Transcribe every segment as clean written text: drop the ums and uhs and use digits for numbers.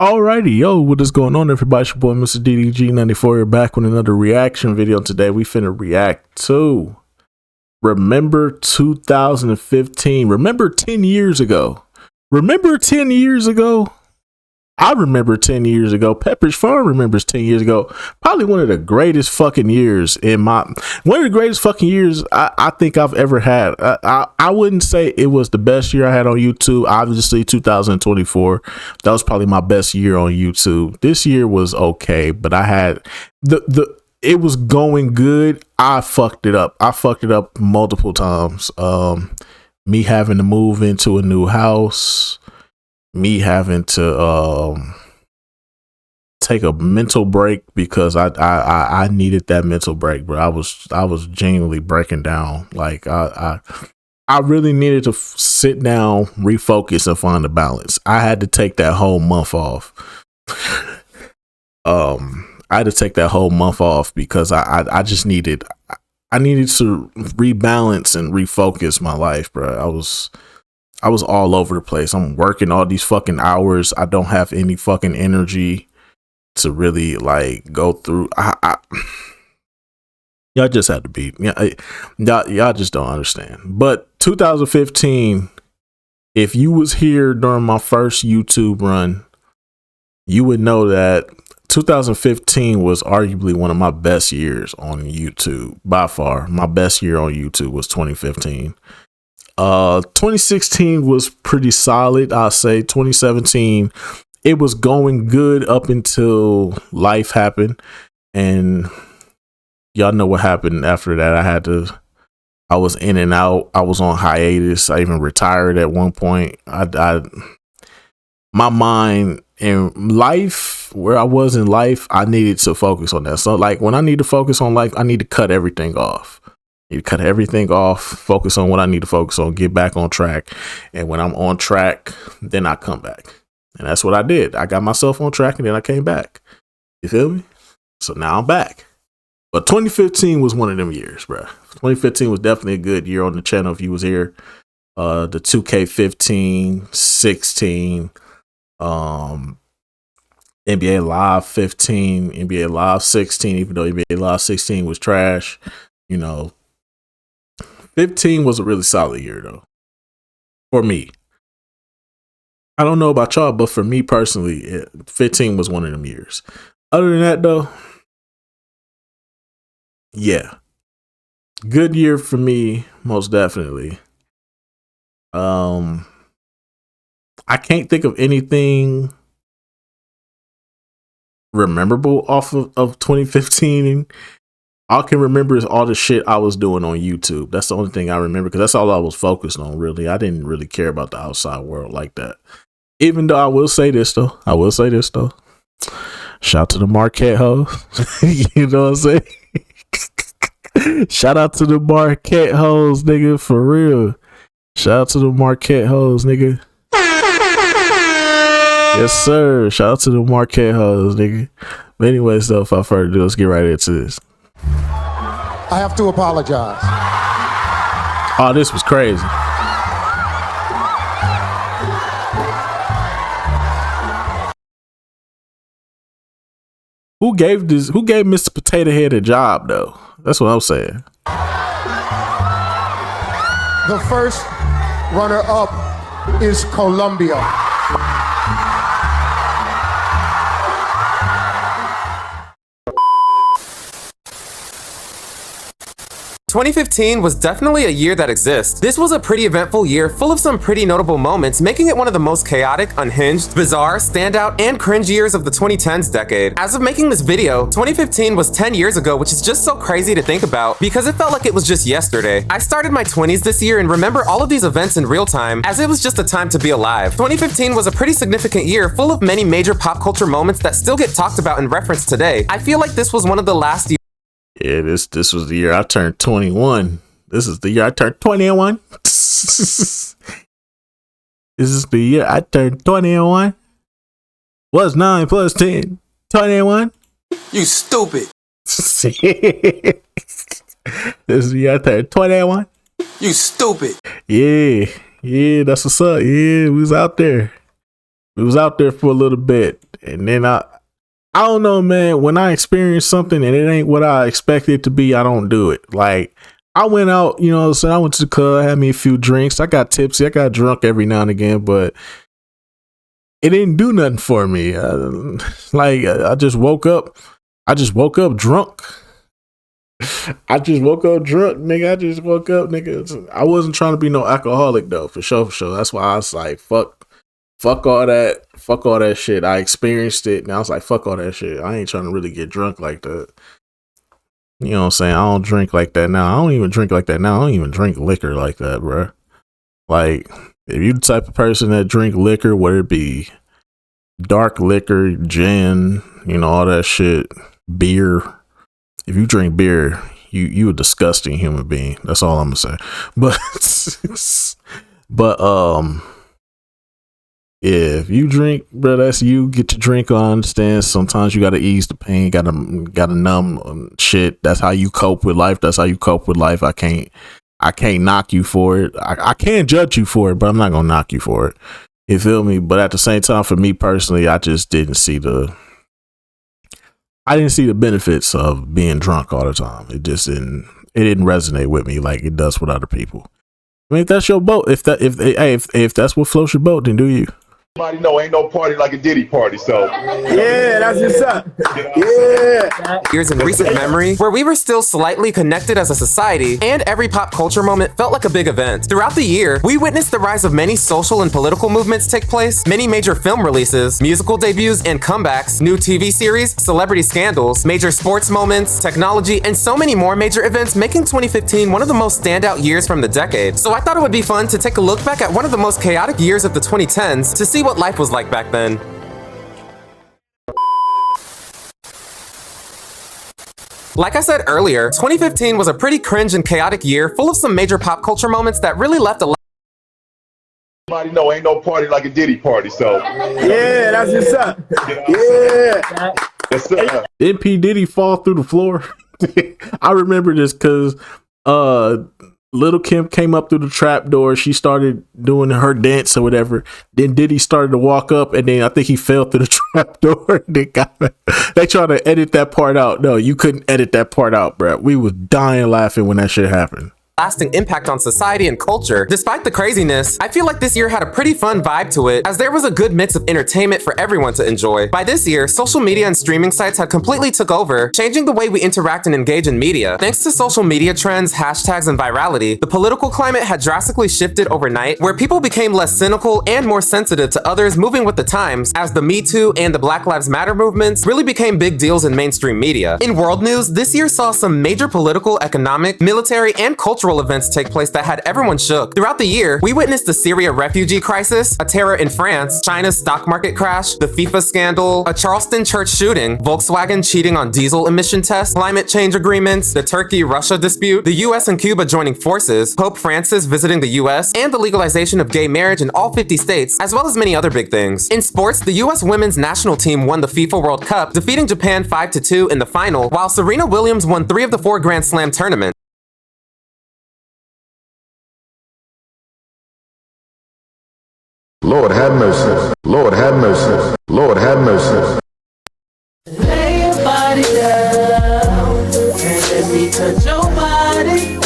Alrighty, yo, what is going on, everybody? It's your boy, Mr. DDG94. You're back with another reaction video. Today, we finna react to Remember 2015. Remember 10 years ago. Remember 10 years ago? I remember 10 years ago. Pepperidge Farm remembers 10 years ago. Probably one of the greatest fucking years one of the greatest fucking years I think I've ever had. I wouldn't say it was the best year I had on YouTube. Obviously, 2024, that was probably my best year on YouTube. This year was okay, but I had it was going good. I fucked it up. I fucked it up multiple times. Me having to move into a new house, me having to take a mental break because I needed that mental break, bro. I was genuinely breaking down. Like I really needed to sit down, refocus, and find a balance. I had to take that whole month off. I had to take that whole month off because I just needed to rebalance and refocus my life, bro. I was all over the place. I'm working all these fucking hours. I don't have any fucking energy to really like go through. Y'all just have to be. Y'all just don't understand. But 2015, if you was here during my first YouTube run, you would know that 2015 was arguably one of my best years on YouTube. By far, my best year on YouTube was 2015. 2016 was pretty solid. I'll say 2017, it was going good up until life happened, and y'all know what happened after that. I was in and out. I was on hiatus. I even retired at one point. My mind and life, where I was in life, I needed to focus on that. So like when I need to focus on life, I need to cut everything off. You cut everything off, focus on what I need to focus on, get back on track. And when I'm on track, then I come back. And that's what I did. I got myself on track and then I came back. You feel me? So now I'm back. But 2015 was one of them years, bro. 2015 was definitely a good year on the channel if you was here. The 2K15, 16, NBA Live 15, NBA Live 16, even though NBA Live 16 was trash, you know. 15 was a really solid year though, for me. I don't know about y'all, but for me personally, 15 was one of them years. Other than that though, yeah, good year for me, most definitely. I can't think of anything rememberable off of 2015. All I can remember is all the shit I was doing on YouTube. That's the only thing I remember because that's all I was focused on, really. I didn't really care about the outside world like that. Even though I will say this, though. Shout out to the Marquette hoes. You know what I'm saying? Shout out to the Marquette hoes, nigga, for real. Shout out to the Marquette hoes, nigga. Yes, sir. Shout out to the Marquette hoes, nigga. But anyways, though, without further ado, let's get right into this. I have to apologize. Oh, this was crazy. Who gave Mr. Potato Head a job though? That's what I'm saying. The first runner-up is Colombia. 2015 was definitely a year that exists. This was a pretty eventful year full of some pretty notable moments, making it one of the most chaotic, unhinged, bizarre, standout, and cringe years of the 2010s decade. As of making this video, 2015 was 10 years ago, which is just so crazy to think about because it felt like it was just yesterday. I started my 20s this year and remember all of these events in real time as it was just a time to be alive. 2015 was a pretty significant year full of many major pop culture moments that still get talked about and referenced today. I feel like this was one of the last years. Yeah, this was the year I turned 21. This is the year I turned 21. This is the year I turned 21. What's 9 plus 10? 21. You stupid. This is the year I turned 21. You stupid. Yeah, that's what's up. Yeah, we was out there. We was out there for a little bit, and then I don't know, man. When I experience something and it ain't what I expected it to be, I don't do it. Like, I went out, you know, so I went to the club, had me a few drinks. I got tipsy, I got drunk every now and again, but it didn't do nothing for me. I just woke up. I just woke up drunk. I just woke up drunk, nigga. I just woke up, nigga. I wasn't trying to be no alcoholic though, for sure, for sure. That's why I was like, fuck all that shit. I experienced it, and I was like, fuck all that shit. I ain't trying to really get drunk like that. You know what I'm saying? I don't drink like that now. I don't even drink like that now. I don't even drink liquor like that, bro. Like, if you the type of person that drink liquor, whether it be dark liquor, gin, you know, all that shit, beer. If you drink beer, you a disgusting human being. That's all I'm gonna say. But yeah, if you drink, bro, that's you. Get your drink on. I understand. Sometimes you gotta ease the pain. Gotta numb shit. That's how you cope with life. That's how you cope with life. I can't knock you for it. I can't judge you for it, but I'm not gonna knock you for it. You feel me? But at the same time, for me personally, I just didn't see the benefits of being drunk all the time. It didn't resonate with me like it does with other people. I mean, if that's your boat, if that's what floats your boat, then do you. Everybody know ain't no party like a Diddy party, so yeah, that's what's up. Yeah. Years in recent memory where we were still slightly connected as a society, and every pop culture moment felt like a big event. Throughout the year, we witnessed the rise of many social and political movements take place, many major film releases, musical debuts and comebacks, new TV series, celebrity scandals, major sports moments, technology, and so many more major events, making 2015 one of the most standout years from the decade. So I thought it would be fun to take a look back at one of the most chaotic years of the 2010s to see what life was like back then. Like I said earlier, 2015 was a pretty cringe and chaotic year, full of some major pop culture moments that really left a lot. Everybody know ain't no party like a Diddy party, so yeah, that's what's up. Yeah. Did P. Diddy fall through the floor? I remember this because Little Kim came up through the trap door. She started doing her dance or whatever. Then Diddy started to walk up, and then I think he fell through the trap door. They tried to edit that part out. No, you couldn't edit that part out, bro. We was dying laughing when that shit happened. Lasting impact on society and culture. Despite the craziness, I feel like this year had a pretty fun vibe to it, as there was a good mix of entertainment for everyone to enjoy. By this year, social media and streaming sites had completely took over, changing the way we interact and engage in media. Thanks to social media trends, hashtags, and virality, the political climate had drastically shifted overnight, where people became less cynical and more sensitive to others moving with the times, as the Me Too and the Black Lives Matter movements really became big deals in mainstream media. In world news, this year saw some major political, economic, military, and cultural events take place that had everyone shook. Throughout the year, we witnessed the Syria refugee crisis, a terror in France, China's stock market crash, the FIFA scandal, a Charleston church shooting, Volkswagen cheating on diesel emission tests, climate change agreements, the Turkey-Russia dispute, the US and Cuba joining forces, Pope Francis visiting the US, and the legalization of gay marriage in all 50 states, as well as many other big things. In sports, the US women's national team won the FIFA World Cup, defeating Japan 5-2 in the final, while Serena Williams won 3 of the 4 Grand Slam tournaments. Lord have mercy. Lord have mercy. Lord have mercy. Lay your body down and let me touch your body.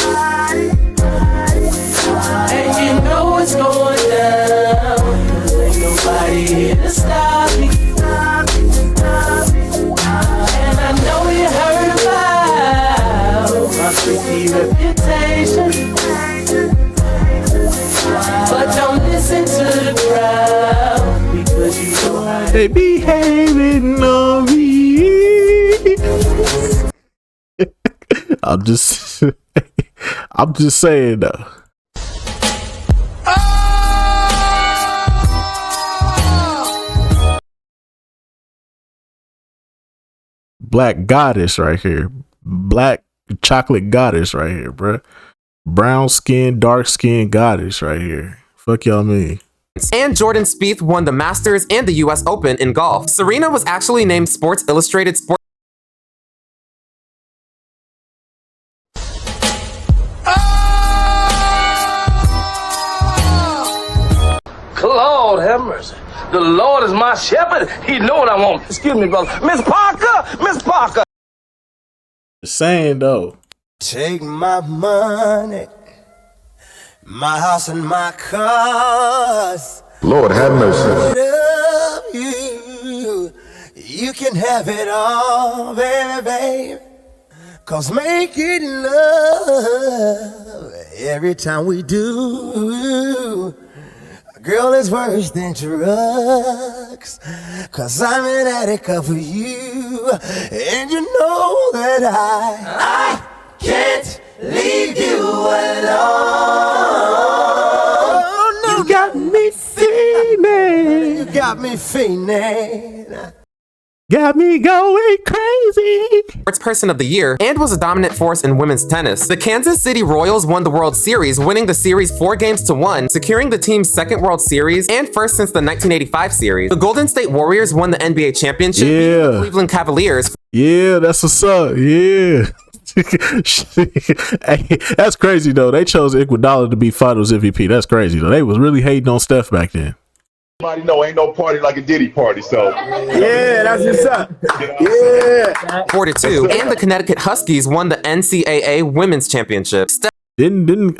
And you know what's going down, 'cause ain't nobody here to stop me. And I know you heard about my freaky reputation, but don't listen to the crowd, because you know how They behaving on me. I'm just saying though. Black goddess right here. Black chocolate goddess right here, bruh. Brown skin, dark skin goddess right here. Fuck y'all mean. And Jordan Spieth won the Masters and the US Open in golf. Serena was actually named Sports Illustrated Sport. Lord have mercy. The Lord Lord is my shepherd. He know what I want. Excuse me, brother. Miss Parker! Miss Parker! Just saying though. Take my money, my house and my cars. Lord have mercy. You can have it all, baby, baby. 'Cause making love every time we do, girl, is worse than drugs. 'Cause I'm an addict of you, and you know that I can't leave you alone. No, you got me fiending. You got me fiending. Got me going crazy. Sports Person of the Year and was a dominant force in women's tennis. The Kansas City Royals won the World Series, winning the series 4-1, securing the team's second World Series and first since the 1985 series. The Golden State Warriors won the NBA championship, beating the Cleveland Cavaliers. Yeah, that's what's up. Yeah. Hey, that's crazy though. They chose Iguodala to be Finals MVP. That's crazy though. They was really hating on Steph back then. Everybody know ain't no party like a Diddy party, so. Yeah, that's what's up. Yeah. 4-2, and the Connecticut Huskies won the NCAA Women's Championship. Didn't them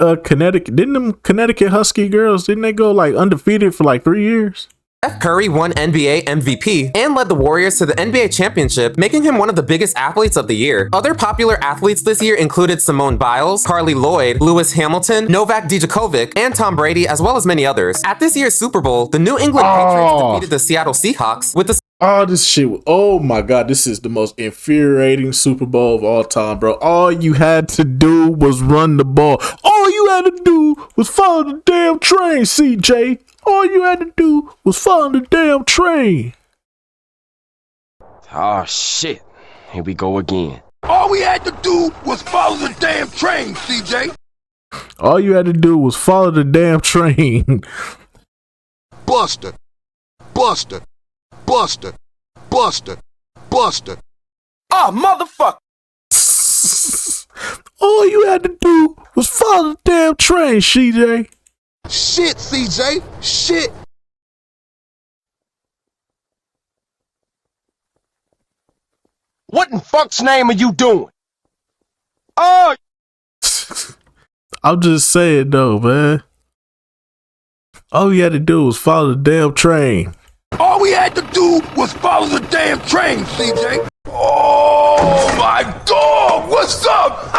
Connecticut Husky girls, didn't they go like undefeated for like 3 years? Steph Curry won NBA MVP and led the Warriors to the NBA championship, making him one of the biggest athletes of the year. Other popular athletes this year included Simone Biles, Carly Lloyd, Lewis Hamilton, Novak Djokovic, and Tom Brady, as well as many others. At this year's Super Bowl, the New England Patriots defeated the Seattle Seahawks with the This shit. Oh my God, this is the most infuriating Super Bowl of all time, bro. All you had to do was run the ball. All you had to do was follow the damn train, CJ. All you had to do was follow the damn train. Oh shit. Here we go again. All we had to do was follow the damn train, CJ. All you had to do was follow the damn train. Buster. Buster. Buster. Buster. Buster. Oh, motherfucker! All you had to do was follow the damn train, CJ. Shit, CJ. Shit. What in fuck's name are you doing? Oh! I'm just saying though, man. All you had to do was follow the damn train. All we had to do was follow the damn train, CJ. Oh my dog! What's up?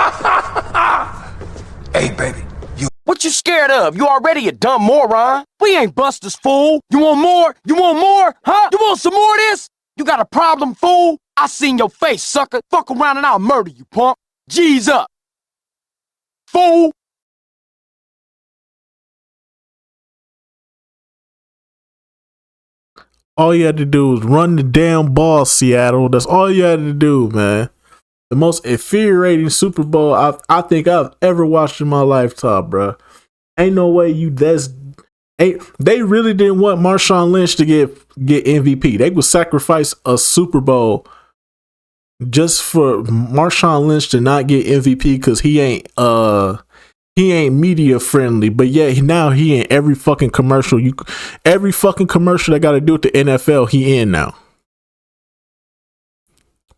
Hey, baby. What you scared of? You already a dumb moron. We ain't busters, fool. You want more? You want more? Huh? You want some more of this? You got a problem, fool? I seen your face, sucker. Fuck around and I'll murder you, punk. G's up. Fool. All you had to do was run the damn ball, Seattle. That's all you had to do, man. The most infuriating Super Bowl I think I've ever watched in my lifetime, bro. Ain't no way they really didn't want Marshawn Lynch to get MVP. They would sacrifice a Super Bowl just for Marshawn Lynch to not get MVP because he ain't media friendly. But yeah, now he in every fucking commercial. Every fucking commercial that got to do with the NFL, he in now.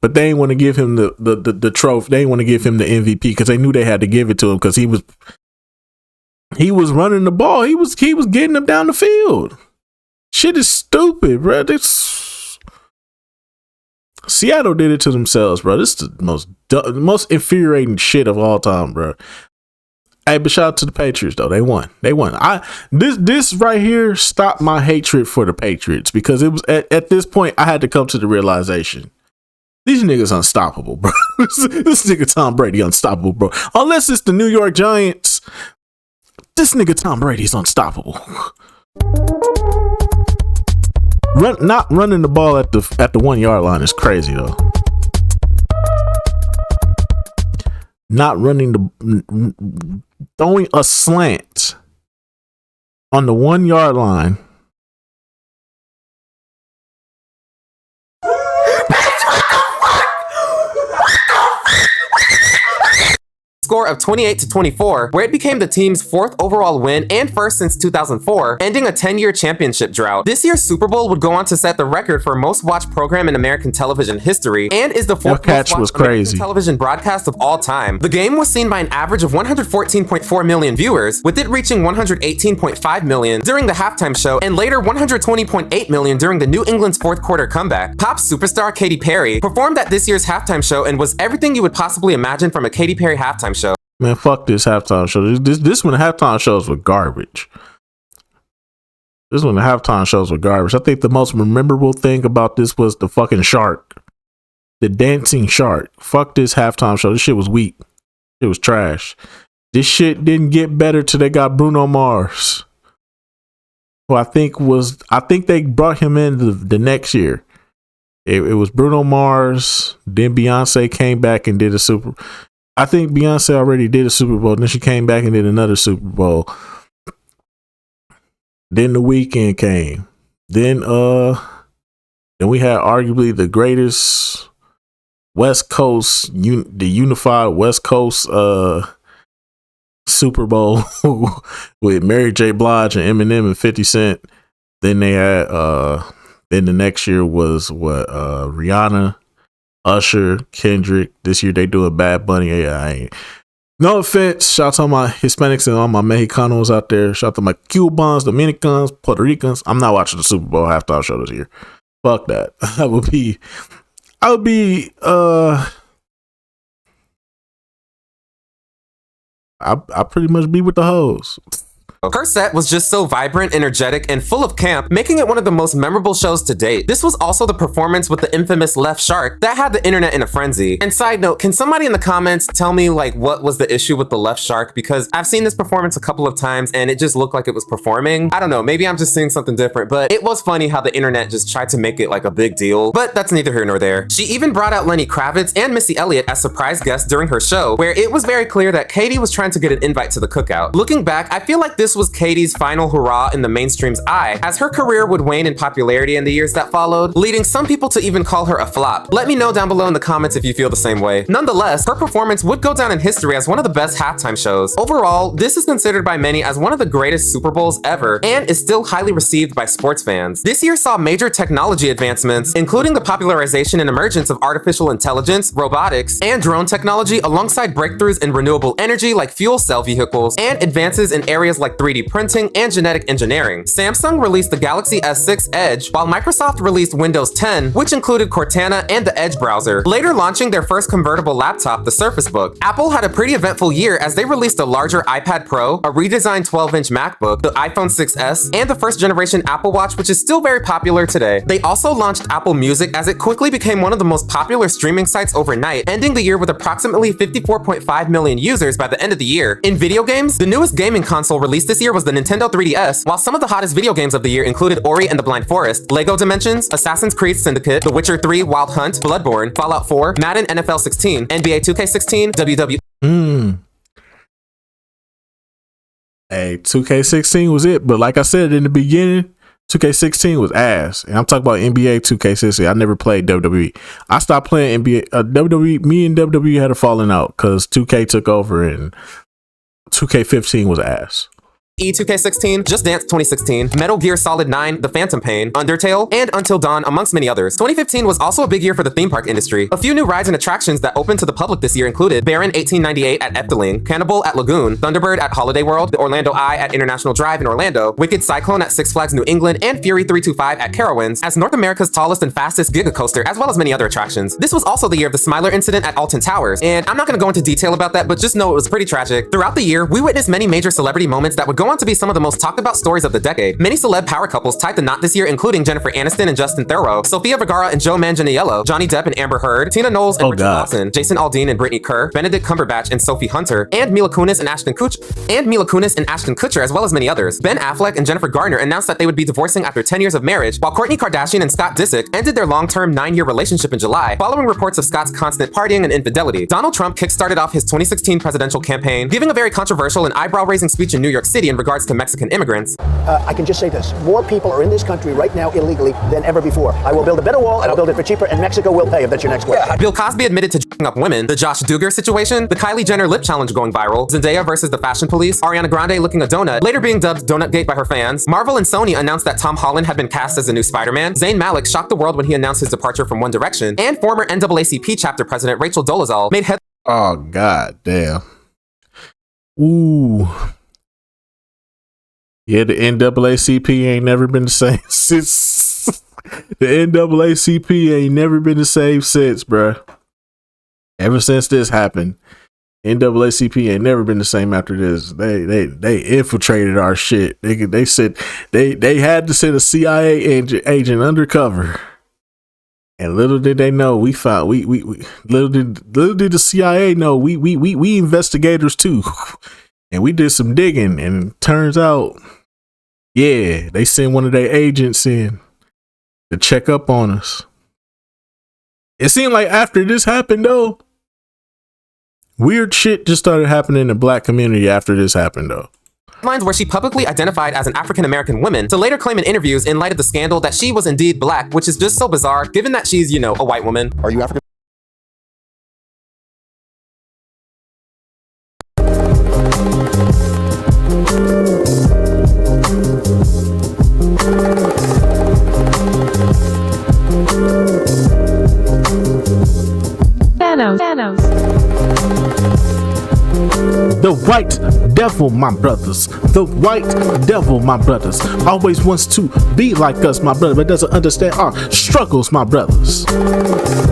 But they ain't want to give him the trophy. They ain't want to give him the MVP because they knew they had to give it to him because he was running the ball. He was getting them down the field. Shit is stupid, bro. Seattle did it to themselves, bro. This is the most infuriating shit of all time, bro. Hey, but shout out to the Patriots though. They won. This right here stopped my hatred for the Patriots because it was at this point I had to come to the realization. These niggas unstoppable, bro. This nigga Tom Brady unstoppable, bro. Unless it's the New York Giants, this nigga Tom Brady's unstoppable. Not running the ball at the 1 yard line is crazy though. Not throwing a slant on the 1 yard line. score of 28-24, where it became the team's 4th overall win and 1st since 2004, ending a 10-year championship drought. This year's Super Bowl would go on to set the record for most watched program in American television history and is the 4th most watched American television broadcast of all time. The game was seen by an average of 114.4 million viewers, with it reaching 118.5 million during the halftime show and later 120.8 million during the New England's 4th quarter comeback. Pop superstar Katy Perry performed at this year's halftime show and was everything you would possibly imagine from a Katy Perry halftime show. Man, fuck this halftime show. This one, the halftime shows were garbage. This one, the halftime shows were garbage. I think the most memorable thing about this was the fucking shark. The dancing shark. Fuck this halftime show. This shit was weak. It was trash. This shit didn't get better till they got Bruno Mars. Well, I think they brought him in the next year. It was Bruno Mars. Then Beyonce came back and did a Super. I think Beyonce already did a Super Bowl. Then she came back and did another Super Bowl. Then The Weeknd came. Then we had arguably the greatest West Coast, the unified West Coast Super Bowl with Mary J. Blige and Eminem and 50 Cent. Then they had then the next year was Rihanna, Usher, Kendrick. This year they doing Bad Bunny. No offense, shout out to all my Hispanics and all my Mexicanos out there. Shout out to my Cubans, Dominicans, Puerto Ricans. I'm not watching the Super Bowl halftime show this year. Fuck that. I would be I pretty much be with the hoes. Her set was just so vibrant, energetic, and full of camp, making it one of the most memorable shows to date. This was also the performance with the infamous left shark that had the internet in a frenzy. And side note, can somebody in the comments tell me like what was the issue with the left shark? Because I've seen this performance a couple of times and it just looked like it was performing. I don't know, maybe I'm just seeing something different, but it was funny how the internet just tried to make it like a big deal. But that's neither here nor there. She even brought out Lenny Kravitz and Missy Elliott as surprise guests during her show, where it was very clear that Katy was trying to get an invite to the cookout. Looking back, I feel like this was Katy's final hurrah in the mainstream's eye, as her career would wane in popularity in the years that followed, leading some people to even call her a flop. Let me know down below in the comments if you feel the same way. Nonetheless, her performance would go down in history as one of the best halftime shows. Overall, this is considered by many as one of the greatest Super Bowls ever, and is still highly received by sports fans. This year saw major technology advancements, including the popularization and emergence of artificial intelligence, robotics, and drone technology, alongside breakthroughs in renewable energy like fuel cell vehicles, and advances in areas like 3D printing and genetic engineering. Samsung released the Galaxy S6 Edge, while Microsoft released Windows 10, which included Cortana and the Edge browser, later launching their first convertible laptop, the Surface Book. Apple had a pretty eventful year as they released a larger iPad Pro, a redesigned 12-inch MacBook, the iPhone 6s, and the first generation Apple Watch, which is still very popular today. They also launched Apple Music as it quickly became one of the most popular streaming sites overnight, ending the year with approximately 54.5 million users by the end of the year. In video games, the newest gaming console released this year was the Nintendo 3DS, while some of the hottest video games of the year included Ori and the Blind Forest, LEGO Dimensions, Assassin's Creed Syndicate, The Witcher 3 Wild Hunt, Bloodborne, Fallout 4, Madden NFL 16, NBA 2K16, WWE. Hey, 2K16 was it, but like I said in the beginning, 2K16 was ass. And I'm talking about NBA 2K16. I never played WWE. I stopped playing NBA. WWE, me and WWE had a falling out because 2K took over and 2K15 was ass. E2K16, Just Dance 2016, Metal Gear Solid 9, The Phantom Pain, Undertale, and Until Dawn, amongst many others. 2015 was also a big year for the theme park industry. A few new rides and attractions that opened to the public this year included Baron 1898 at Efteling, Cannibal at Lagoon, Thunderbird at Holiday World, the Orlando Eye at International Drive in Orlando, Wicked Cyclone at Six Flags New England, and Fury 325 at Carowinds as North America's tallest and fastest Giga Coaster, as well as many other attractions. This was also the year of the Smiler incident at Alton Towers, and I'm not going to go into detail about that, but just know it was pretty tragic. Throughout the year, we witnessed many major celebrity moments that would go on to be some of the most talked about stories of the decade. Many celeb power couples tied the knot this year, including Jennifer Aniston and Justin Theroux, Sofia Vergara and Joe Manganiello, Johnny Depp and Amber Heard, Tina Knowles and Richard Dawson, Jason Aldean and Brittany Kerr, Benedict Cumberbatch and Sophie Hunter, and Mila Kunis and Ashton Kutcher, as well as many others. Ben Affleck and Jennifer Garner announced that they would be divorcing after 10 years of marriage, while Kourtney Kardashian and Scott Disick ended their long-term 9-year relationship in July, following reports of Scott's constant partying and infidelity. Donald Trump kickstarted off his 2016 presidential campaign, giving a very controversial and eyebrow-raising speech in New York City in regards to Mexican immigrants. I can just say this. More people are in this country right now illegally than ever before. I will build a better wall, and I'll build it for cheaper, and Mexico will pay if that's your next question. Bill Cosby admitted to j***ing up women, the Josh Duggar situation, the Kylie Jenner lip challenge going viral, Zendaya versus the fashion police, Ariana Grande licking a donut, later being dubbed Donutgate by her fans, Marvel and Sony announced that Tom Holland had been cast as the new Spider-Man, Zayn Malik shocked the world when he announced his departure from One Direction, and former NAACP chapter president Rachel Dolezal made headlines. Oh, god damn. Ooh. Yeah, the NAACP ain't never been the same since. The NAACP ain't never been the same since, bruh. Ever since this happened, NAACP ain't never been the same after this. They infiltrated our shit. They said they had to send a CIA agent undercover. And little did they know, we little did the CIA know we investigators too. And we did some digging, and it turns out, yeah, they sent one of their agents in to check up on us. It seemed like after this happened though, weird shit just started happening in the black community after this happened though. Lines where she publicly identified as an African-American woman to later claim in interviews in light of the scandal that she was indeed black, which is just so bizarre given that she's, you know, a white woman. Are you African? The white devil, my brothers. The white devil, my brothers. Always wants to be like us, my brother, but doesn't understand our struggles, my brothers.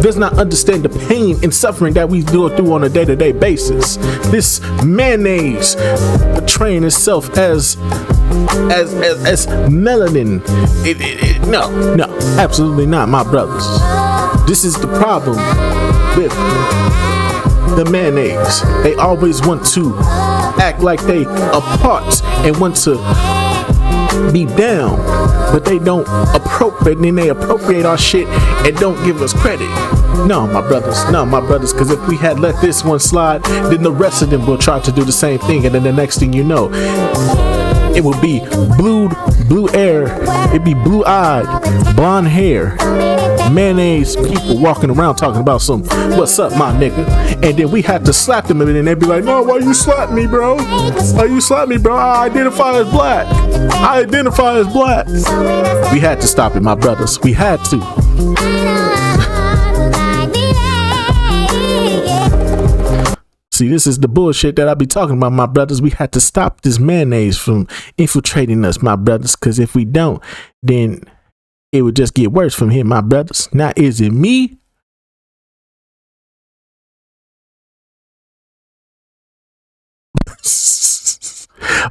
Does not understand the pain and suffering that we go through on a day-to-day basis. This mayonnaise portraying itself as melanin. No, absolutely not, my brothers. This is the problem with the mayonnaise. They always want to act like they apart and want to be down, but they don't appropriate, and then they appropriate our shit and don't give us credit. No, my brothers, because if we had let this one slide, then the rest of them will try to do the same thing, and then the next thing you know, it will be blue air, it'd be blue-eyed, blonde hair, mayonnaise people walking around talking about some what's up, my nigga, and then we had to slap them, and then they'd be like, no, why you slap me, bro? Why you slap me, bro? I identify as black. We had to stop it, my brothers. We had to. See, this is the bullshit that I be talking about, my brothers. We had to stop this mayonnaise from infiltrating us, my brothers, because if we don't, then it would just get worse from here, my brothers. Now, is it me?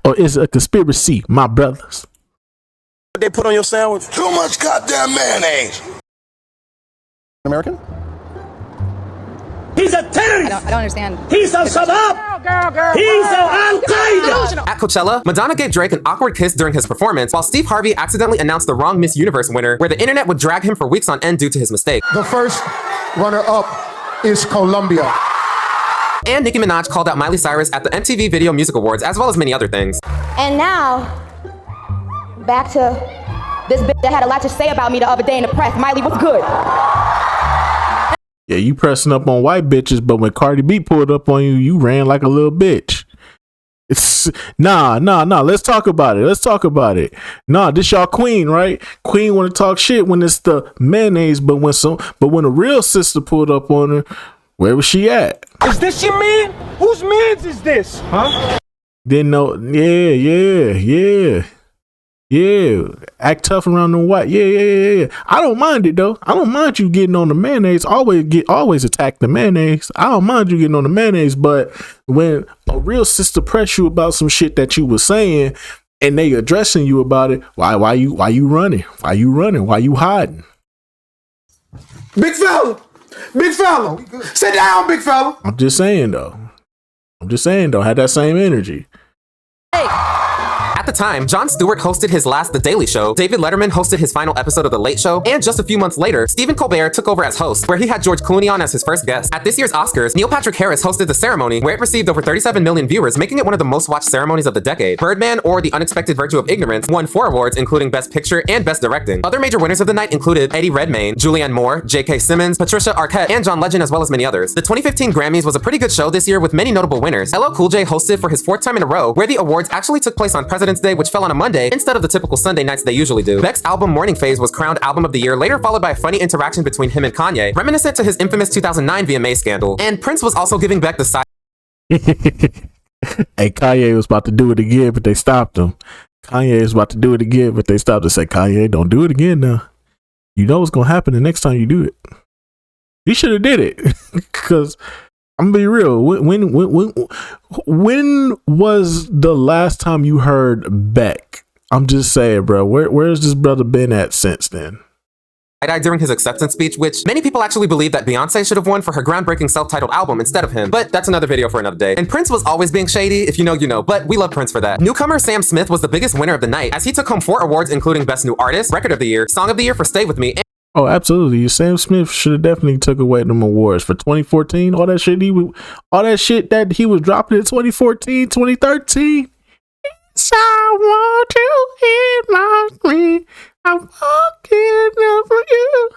Or is it a conspiracy, my brothers? What they put on your sandwich? Too much goddamn mayonnaise. American? He's a terrorist. I don't understand. He's a Saddam. He's Al Qaeda. At Coachella, Madonna gave Drake an awkward kiss during his performance, while Steve Harvey accidentally announced the wrong Miss Universe winner, where the internet would drag him for weeks on end due to his mistake. The first runner-up is Colombia. And Nicki Minaj called out Miley Cyrus at the MTV Video Music Awards, as well as many other things. And now, back to this bitch that had a lot to say about me the other day in the press. Miley was good. Yeah, you pressing up on white bitches, but when Cardi B pulled up on you, you ran like a little bitch. It's nah. Let's talk about it. Nah, this y'all queen, right? Queen want to talk shit when it's the mayonnaise, but when a real sister pulled up on her, where was she at? Is this your man? Whose man's is this? Huh? Didn't know. Yeah. Act tough around the white. Yeah. I don't mind it though. I don't mind you getting on the mayonnaise. Always attack the mayonnaise. I don't mind you getting on the mayonnaise, but when a real sister press you about some shit that you was saying and they addressing you about it, why you running? Why you hiding? Big fella. Sit down, big fella. I'm just saying though. Had that same energy. At the time, Jon Stewart hosted his last The Daily Show, David Letterman hosted his final episode of The Late Show, and just a few months later, Stephen Colbert took over as host, where he had George Clooney on as his first guest. At this year's Oscars, Neil Patrick Harris hosted the ceremony, where it received over 37 million viewers, making it one of the most watched ceremonies of the decade. Birdman or The Unexpected Virtue of Ignorance won 4 awards, including Best Picture and Best Directing. Other major winners of the night included Eddie Redmayne, Julianne Moore, J.K. Simmons, Patricia Arquette, and John Legend, as well as many others. The 2015 Grammys was a pretty good show this year with many notable winners. LL Cool J hosted for his 4th time in a row, where the awards actually took place on President's Day, which fell on a Monday, instead of the typical Sunday nights they usually do. Beck's album Morning Phase was crowned Album of the Year, later followed by a funny interaction between him and Kanye, reminiscent to his infamous 2009 VMA scandal. And Prince was also giving Beck the side. Hey, Kanye was about to do it again, but they stopped him. Kanye was about to do it again, but they stopped and said, Kanye, don't do it again now. You know what's going to happen the next time you do it. You should have did it. Because I'm going to be real. When was the last time you heard Beck? I'm just saying, bro. Where's this brother been at since then? During his acceptance speech, which many people actually believe that Beyonce should have won for her groundbreaking self-titled album instead of him, but that's another video for another day. And Prince was always being shady. If you know, you know, but we love Prince for that. Newcomer Sam Smith was the biggest winner of the night, as he took home 4 awards, including Best New Artist, Record of the Year, Song of the Year for Stay With Me. Oh, absolutely. Sam Smith should have definitely took away them awards for 2014. All that shit that he was dropping in 2014, 2013. So I want you in my screen. I'm walking over you.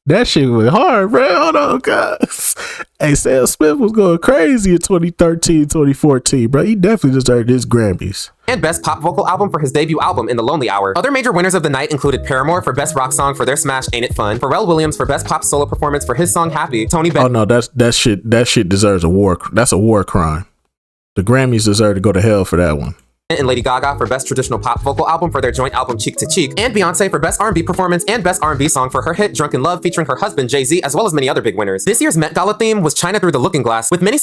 That shit was hard, bro. Hold on, guys. Hey, Sam Smith was going crazy in 2013, 2014, bro. He definitely deserved his Grammys. And Best Pop Vocal Album for his debut album, In the Lonely Hour. Other major winners of the night included Paramore for Best Rock Song for their smash Ain't It Fun, Pharrell Williams for Best Pop Solo Performance for his song Happy, Tony Bennett. Oh no, that shit deserves a war. That's a war crime. The Grammys deserve to go to hell for that one. And Lady Gaga for Best Traditional Pop Vocal Album for their joint album Cheek to Cheek, and Beyonce for Best R&B Performance and Best R&B Song for her hit Drunken Love featuring her husband Jay-Z, as well as many other big winners. This year's Met Gala theme was China Through the Looking Glass, with many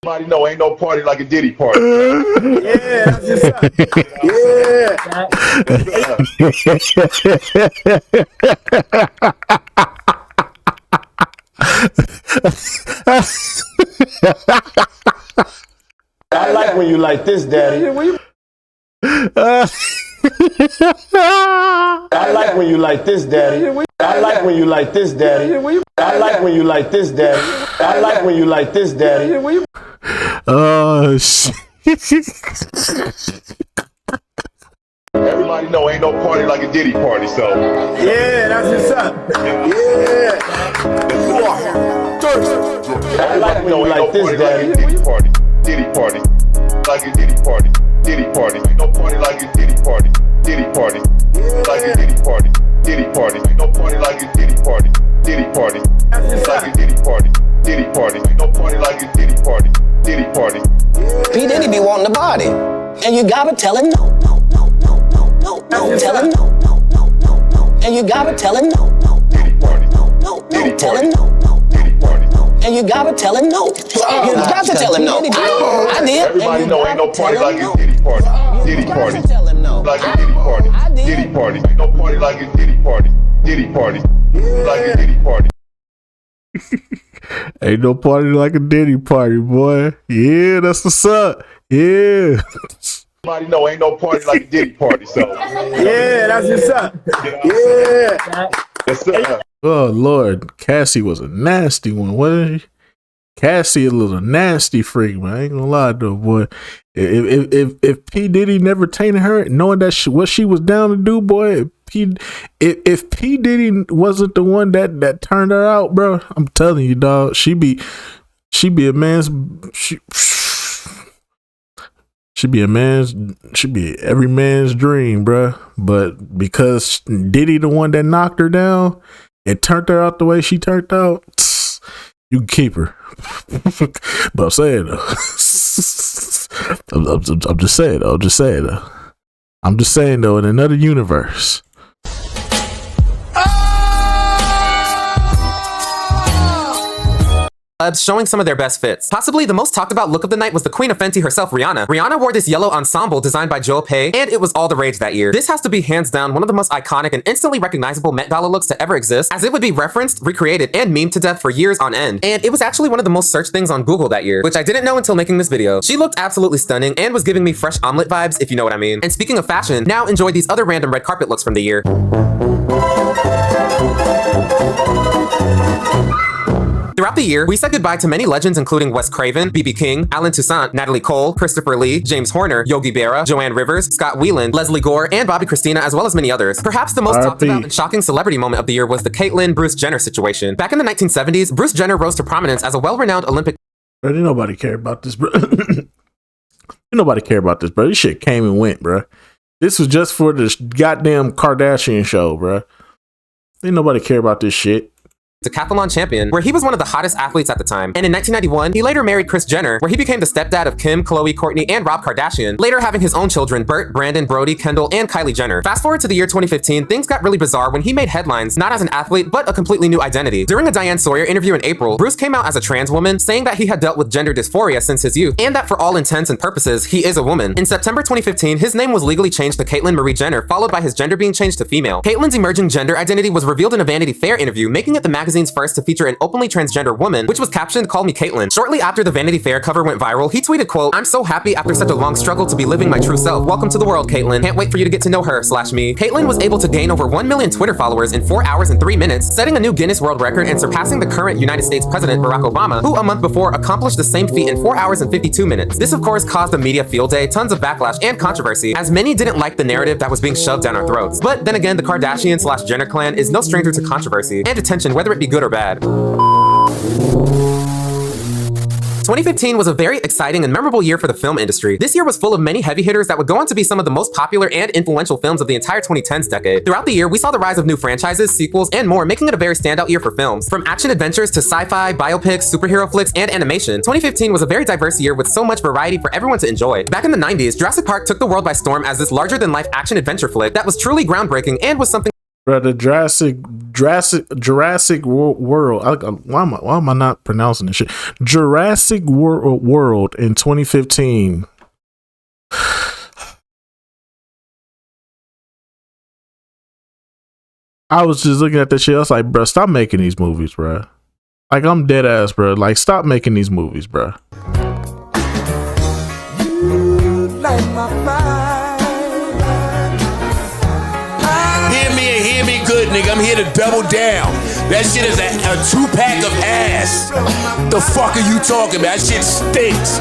Everybody know ain't no party like a Diddy party. Yeah, that's just I like when you like this, Daddy. I like when you like this, Daddy. I like when you like this, Daddy. I like when you like this, Daddy. I like when you like this, Daddy. Oh shit. Everybody know ain't no party like a Diddy party, so. Yeah, that's what's up. Yeah. I like when you like this, Daddy. Diddy party. Diddy party. Like a Diddy party. Diddy party. Ain't no party like a Diddy party. Diddy party. Like a Diddy party. Diddy party. Ain't no party like a Diddy party. Diddy party. Like a Diddy party. Diddy party. Ain't no party like a Diddy party. Diddy party. P. Diddy be wanting the body, and you gotta tell him no. Tell him no. And you gotta tell him no. Tell him no. And you gotta tell him no. You got to tell him no. I did. Everybody know ain't no party like a Diddy party. Diddy party. Like a Diddy party. Diddy party. Ain't no party like a Diddy party. Diddy party. Like a Diddy party. Ain't no party like a Diddy party, boy. Yeah, that's what's up. Yeah. Everybody know ain't no party like a Diddy party, so. Yeah, that's what's up. Yeah. Yes, sir. Oh Lord, Cassie was a nasty one, wasn't she? Cassie a little nasty freak, man. I ain't gonna lie though, boy. If P. Diddy never tainted her, knowing that what she was down to do, boy. If P. Diddy wasn't the one that turned her out, bro, I'm telling you, dog, she be a man's should be every man's dream, bro. But because Diddy the one that knocked her down and turned her out the way she turned out, you can keep her. But I'm saying though, I'm just saying though, in another universe. showing some of their best fits. Possibly the most talked about look of the night was the Queen of Fenty herself, Rihanna. Rihanna wore this yellow ensemble designed by Joel Pay, and it was all the rage that year. This has to be hands down one of the most iconic and instantly recognizable Met Gala looks to ever exist, as it would be referenced, recreated, and memed to death for years on end. And it was actually one of the most searched things on Google that year, which I didn't know until making this video. She looked absolutely stunning and was giving me fresh omelet vibes, if you know what I mean. And speaking of fashion, now enjoy these other random red carpet looks from the year. Throughout the year, we said goodbye to many legends including Wes Craven, B.B. King, Alan Toussaint, Natalie Cole, Christopher Lee, James Horner, Yogi Berra, Joanne Rivers, Scott Weiland, Leslie Gore, and Bobby Christina, as well as many others. Perhaps the most talked about and shocking celebrity moment of the year was the Caitlyn-Bruce Jenner situation. Back in the 1970s, Bruce Jenner rose to prominence as a well-renowned Olympic... Bro, didn't nobody care about this, bro. Didn't nobody care about this, bro. This shit came and went, bro. This was just for this goddamn Kardashian show, bro. Didn't nobody care about this shit. Decathlon champion, where he was one of the hottest athletes at the time. And in 1991, he later married Kris Jenner, where he became the stepdad of Kim, Khloe, Kourtney, and Rob Kardashian, later having his own children, Burt, Brandon, Brody, Kendall, and Kylie Jenner. Fast forward to the year 2015, things got really bizarre when he made headlines, not as an athlete, but a completely new identity. During a Diane Sawyer interview in April, Bruce came out as a trans woman, saying that he had dealt with gender dysphoria since his youth, and that for all intents and purposes, he is a woman. In September 2015, his name was legally changed to Caitlyn Marie Jenner, followed by his gender being changed to female. Caitlyn's emerging gender identity was revealed in a Vanity Fair interview, making it the magazine's first to feature an openly transgender woman, which was captioned, "Call me Caitlyn." Shortly after the Vanity Fair cover went viral, he tweeted, quote, "I'm so happy after such a long struggle to be living my true self. Welcome to the world, Caitlyn. Can't wait for you to get to know her, /me." Caitlyn was able to gain over 1 million Twitter followers in 4 hours and 3 minutes, setting a new Guinness World Record and surpassing the current United States President Barack Obama, who a month before accomplished the same feat in 4 hours and 52 minutes. This of course caused a media field day, tons of backlash and controversy, as many didn't like the narrative that was being shoved down our throats. But then again, the Kardashian/Jenner clan is no stranger to controversy and attention, whether it be good or bad. 2015 was a very exciting and memorable year for the film industry. This year was full of many heavy hitters that would go on to be some of the most popular and influential films of the entire 2010s decade. Throughout the year, we saw the rise of new franchises, sequels, and more, making it a very standout year for films. From action adventures to sci-fi, biopics, superhero flicks, and animation, 2015 was a very diverse year with so much variety for everyone to enjoy. Back in the 90s, Jurassic Park took the world by storm as this larger-than-life action adventure flick that was truly groundbreaking and was something... Bro, the Jurassic World. Why am I not pronouncing this shit? Jurassic World in 2015. I was just looking at this shit. I was like, bro, stop making these movies, bro. Like, I'm dead ass, bro. Like, stop making these movies, bro. You light my fire. Hear me good, nigga. I'm here to double down. That shit is a 2-pack of ass. The fuck are you talking about? That shit stinks.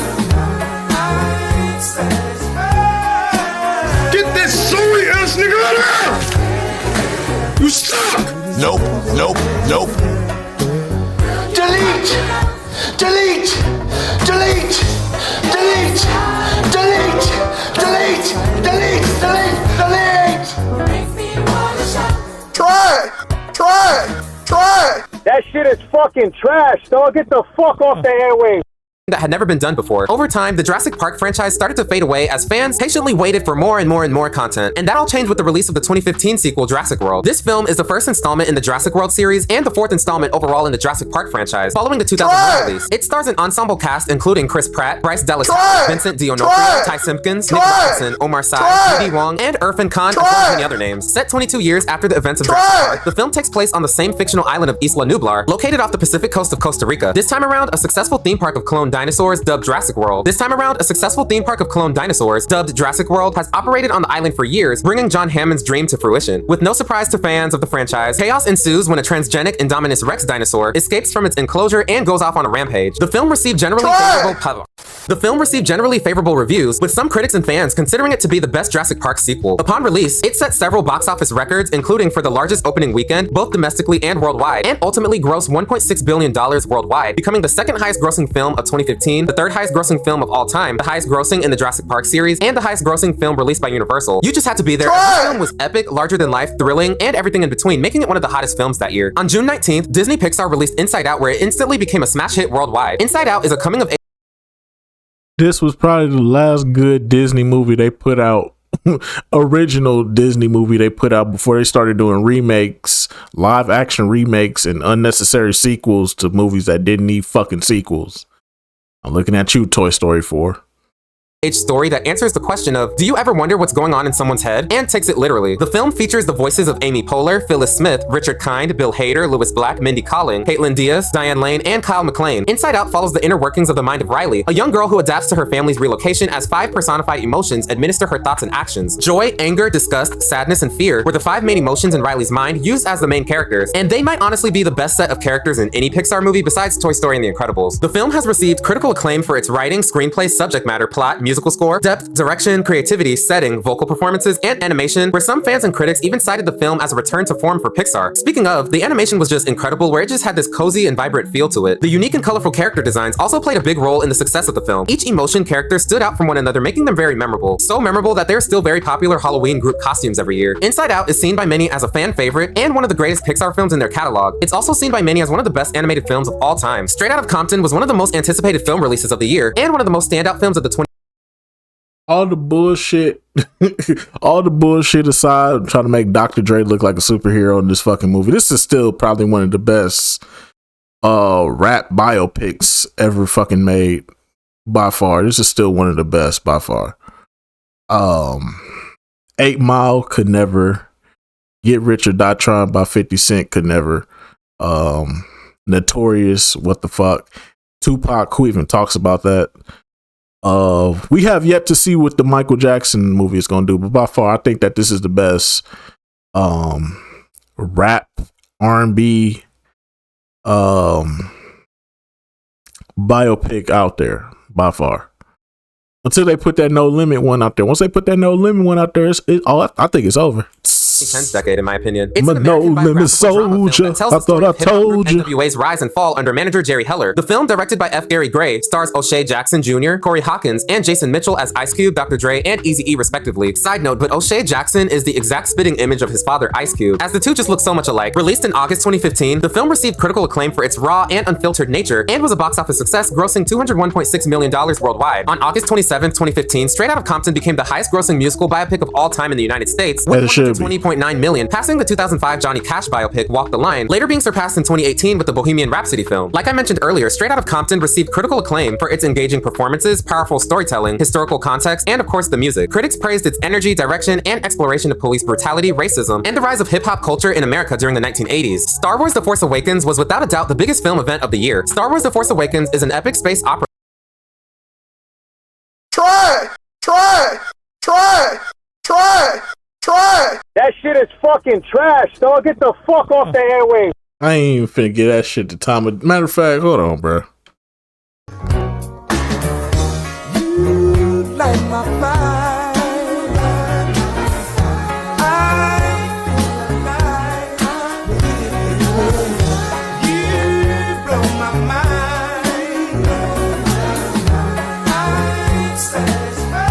Get this sorry ass nigga out of here! You suck! Nope. Delete! Delete! Delete! Delete! Delete! Delete! Delete! Delete! Delete! Try! That shit is fucking trash, dog. Get the fuck off the airwaves. That had never been done before. Over time, the Jurassic Park franchise started to fade away as fans patiently waited for more and more content. And that all changed with the release of the 2015 sequel, Jurassic World. This film is the first installment in the Jurassic World series and the 4th installment overall in the Jurassic Park franchise, following the 2001 release. It stars an ensemble cast including Chris Pratt, Bryce Dallas Howard, Vincent D'Onofrio, Ty Simpkins, Nick Robinson, Omar Sy, P.D. Wong, and Irfan Khan, as well as many other names. Set 22 years after the events of Jurassic Park, the film takes place on the same fictional island of Isla Nublar, located off the Pacific coast of Costa Rica. This time around, a successful theme park of cloned dinosaurs dubbed Jurassic World. This time around, a successful theme park of cloned dinosaurs, dubbed Jurassic World, has operated on the island for years, bringing John Hammond's dream to fruition. With no surprise to fans of the franchise, chaos ensues when a transgenic Indominus Rex dinosaur escapes from its enclosure and goes off on a rampage. The film received generally favorable reviews, with some critics and fans considering it to be the best Jurassic Park sequel. Upon release, it set several box office records, including for the largest opening weekend, both domestically and worldwide, and ultimately grossed $1.6 billion worldwide, becoming the second highest grossing film of 2015, the third highest grossing film of all time, the highest grossing in the Jurassic Park series, and the highest grossing film released by Universal. You just had to be there. This film was epic, larger than life, thrilling, and everything in between, making it one of the hottest films that year. On June 19th, Disney Pixar released Inside Out, where it instantly became a smash hit worldwide. Inside Out is a coming of age. This was probably the last good Disney movie they put out original Disney movie they put out before they started doing remakes, live action remakes, and unnecessary sequels to movies that didn't need fucking sequels. I'm looking at you, Toy Story 4. Story that answers the question of, do you ever wonder what's going on in someone's head? And takes it literally. The film features the voices of Amy Poehler, Phyllis Smith, Richard Kind, Bill Hader, Louis Black, Mindy Kaling, Caitlin Diaz, Diane Lane, and Kyle MacLachlan. Inside Out follows the inner workings of the mind of Riley, a young girl who adapts to her family's relocation as 5 personified emotions administer her thoughts and actions. Joy, anger, disgust, sadness, and fear were the 5 main emotions in Riley's mind used as the main characters, and they might honestly be the best set of characters in any Pixar movie besides Toy Story and The Incredibles. The film has received critical acclaim for its writing, screenplay, subject matter, plot, musical score, depth, direction, creativity, setting, vocal performances, and animation, where some fans and critics even cited the film as a return to form for Pixar. Speaking of, the animation was just incredible, where it just had this cozy and vibrant feel to it. The unique and colorful character designs also played a big role in the success of the film. Each emotion character stood out from one another, making them very memorable. So memorable that they're still very popular Halloween group costumes every year. Inside Out is seen by many as a fan favorite and one of the greatest Pixar films in their catalog. It's also seen by many as one of the best animated films of all time. Straight Outta Compton was one of the most anticipated film releases of the year and one of the most standout films of the all the bullshit aside, I'm trying to make Dr. Dre look like a superhero in this fucking movie. This is still probably one of the best rap biopics ever fucking made by far. This is still one of the best by far. 8 Mile could never. Get Rich or Die Trying by 50 Cent could never. Notorious, what the fuck. Tupac, who even talks about that? We have yet to see what the Michael Jackson movie is going to do, but by far I think that this is the best rap R&B biopic out there by far. Until they put that No Limit one out there. Once they put that No Limit one out there, I think it's over. 2010s decade, in my opinion. It's an American biographical drama film that tells the story of hip-hop group NWA's rise and fall under manager Jerry Heller. The film, directed by F. Gary Gray, stars O'Shea Jackson Jr., Corey Hawkins, and Jason Mitchell as Ice Cube, Dr. Dre, and Eazy-E respectively. Side note, but O'Shea Jackson is the exact spitting image of his father, Ice Cube, as the two just look so much alike. Released in August 2015, the film received critical acclaim for its raw and unfiltered nature, and was a box office success, grossing $201.6 million worldwide. On August 27, 2015, Straight Outta Compton became the highest-grossing musical biopic of all time in the United States, with $20.9 million, passing the 2005 Johnny Cash biopic Walk the Line, later being surpassed in 2018 with the Bohemian Rhapsody film. Like I mentioned earlier, Straight Outta Compton received critical acclaim for its engaging performances, powerful storytelling, historical context, and of course the music. Critics praised its energy, direction, and exploration of police brutality, racism, and the rise of hip-hop culture in America during the 1980s. Star Wars The Force Awakens was without a doubt the biggest film event of the year. Star Wars The Force Awakens is an epic space opera. Try! That shit is fucking trash, dog. Get the fuck off the airwaves. I ain't even finna get that shit to time. Matter of fact, hold on, bro. You light my fire. You blow my mind.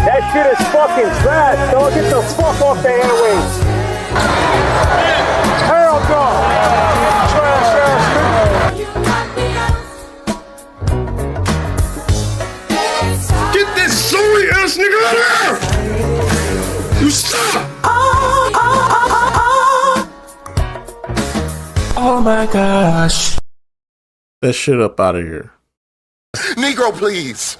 That shit is fucking trash, dog. Get the fuck off the airwaves. Hell no. Trash ass. Get this sorry ass nigga out of here! You stop! Oh my gosh. That shit up out of here. Negro, please.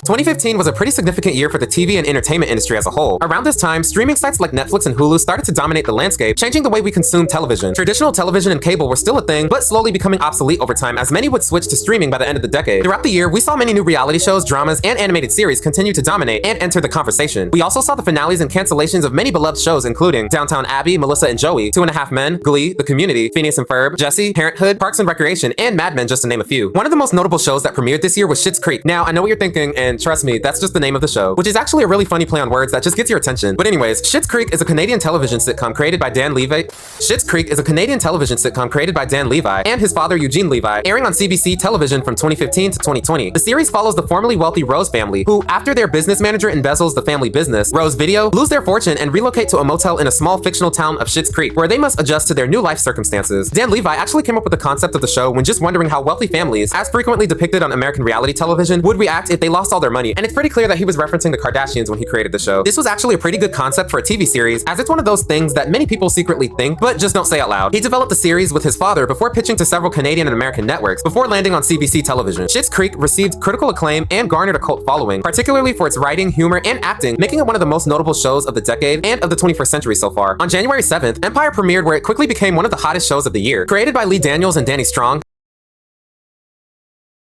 2015 was a pretty significant year for the TV and entertainment industry as a whole. Around this time, streaming sites like Netflix and Hulu started to dominate the landscape, changing the way we consume television. Traditional television and cable were still a thing, but slowly becoming obsolete over time as many would switch to streaming by the end of the decade. Throughout the year, we saw many new reality shows, dramas, and animated series continue to dominate and enter the conversation. We also saw the finales and cancellations of many beloved shows including Downtown Abbey, Melissa and Joey, 2.5 Men, Glee, The Community, Phineas and Ferb, Jessie, Parenthood, Parks and Recreation, and Mad Men, just to name a few. One of the most notable shows that premiered this year was Schitt's Creek. Now, I know what you're thinking, and trust me, that's just the name of the show, which is actually a really funny play on words that just gets your attention. But anyways, Schitt's Creek is a Canadian television sitcom created by Dan Levy. Schitt's Creek is a Canadian television sitcom created by Dan Levy and his father Eugene Levy, airing on CBC television from 2015 to 2020. The series follows the formerly wealthy Rose family, who, after their business manager embezzles the family business, Rose Video, lose their fortune and relocate to a motel in a small fictional town of Schitt's Creek, where they must adjust to their new life circumstances. Dan Levy actually came up with the concept of the show when just wondering how wealthy families, as frequently depicted on American reality television, would react if they lost all their their money, and it's pretty clear that he was referencing the Kardashians when he created the show. This was actually a pretty good concept for a TV series, as it's one of those things that many people secretly think, but just don't say out loud. He developed the series with his father before pitching to several Canadian and American networks, before landing on CBC television. Schitt's Creek received critical acclaim and garnered a cult following, particularly for its writing, humor, and acting, making it one of the most notable shows of the decade and of the 21st century so far. On January 7th, Empire premiered where it quickly became one of the hottest shows of the year. Created by Lee Daniels and Danny Strong,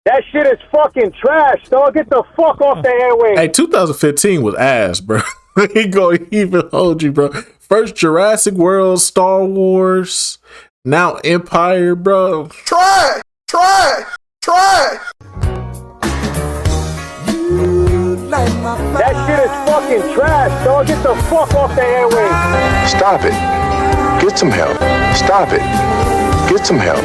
that shit is fucking trash, dog. Get the fuck off the airwaves. Hey, 2015 was ass, bro. He gonna even hold you, bro. First Jurassic World, Star Wars, now Empire, bro. Try. That shit is fucking trash, dog. Get the fuck off the airwaves. Stop it. Get some help. Stop it. Get some help.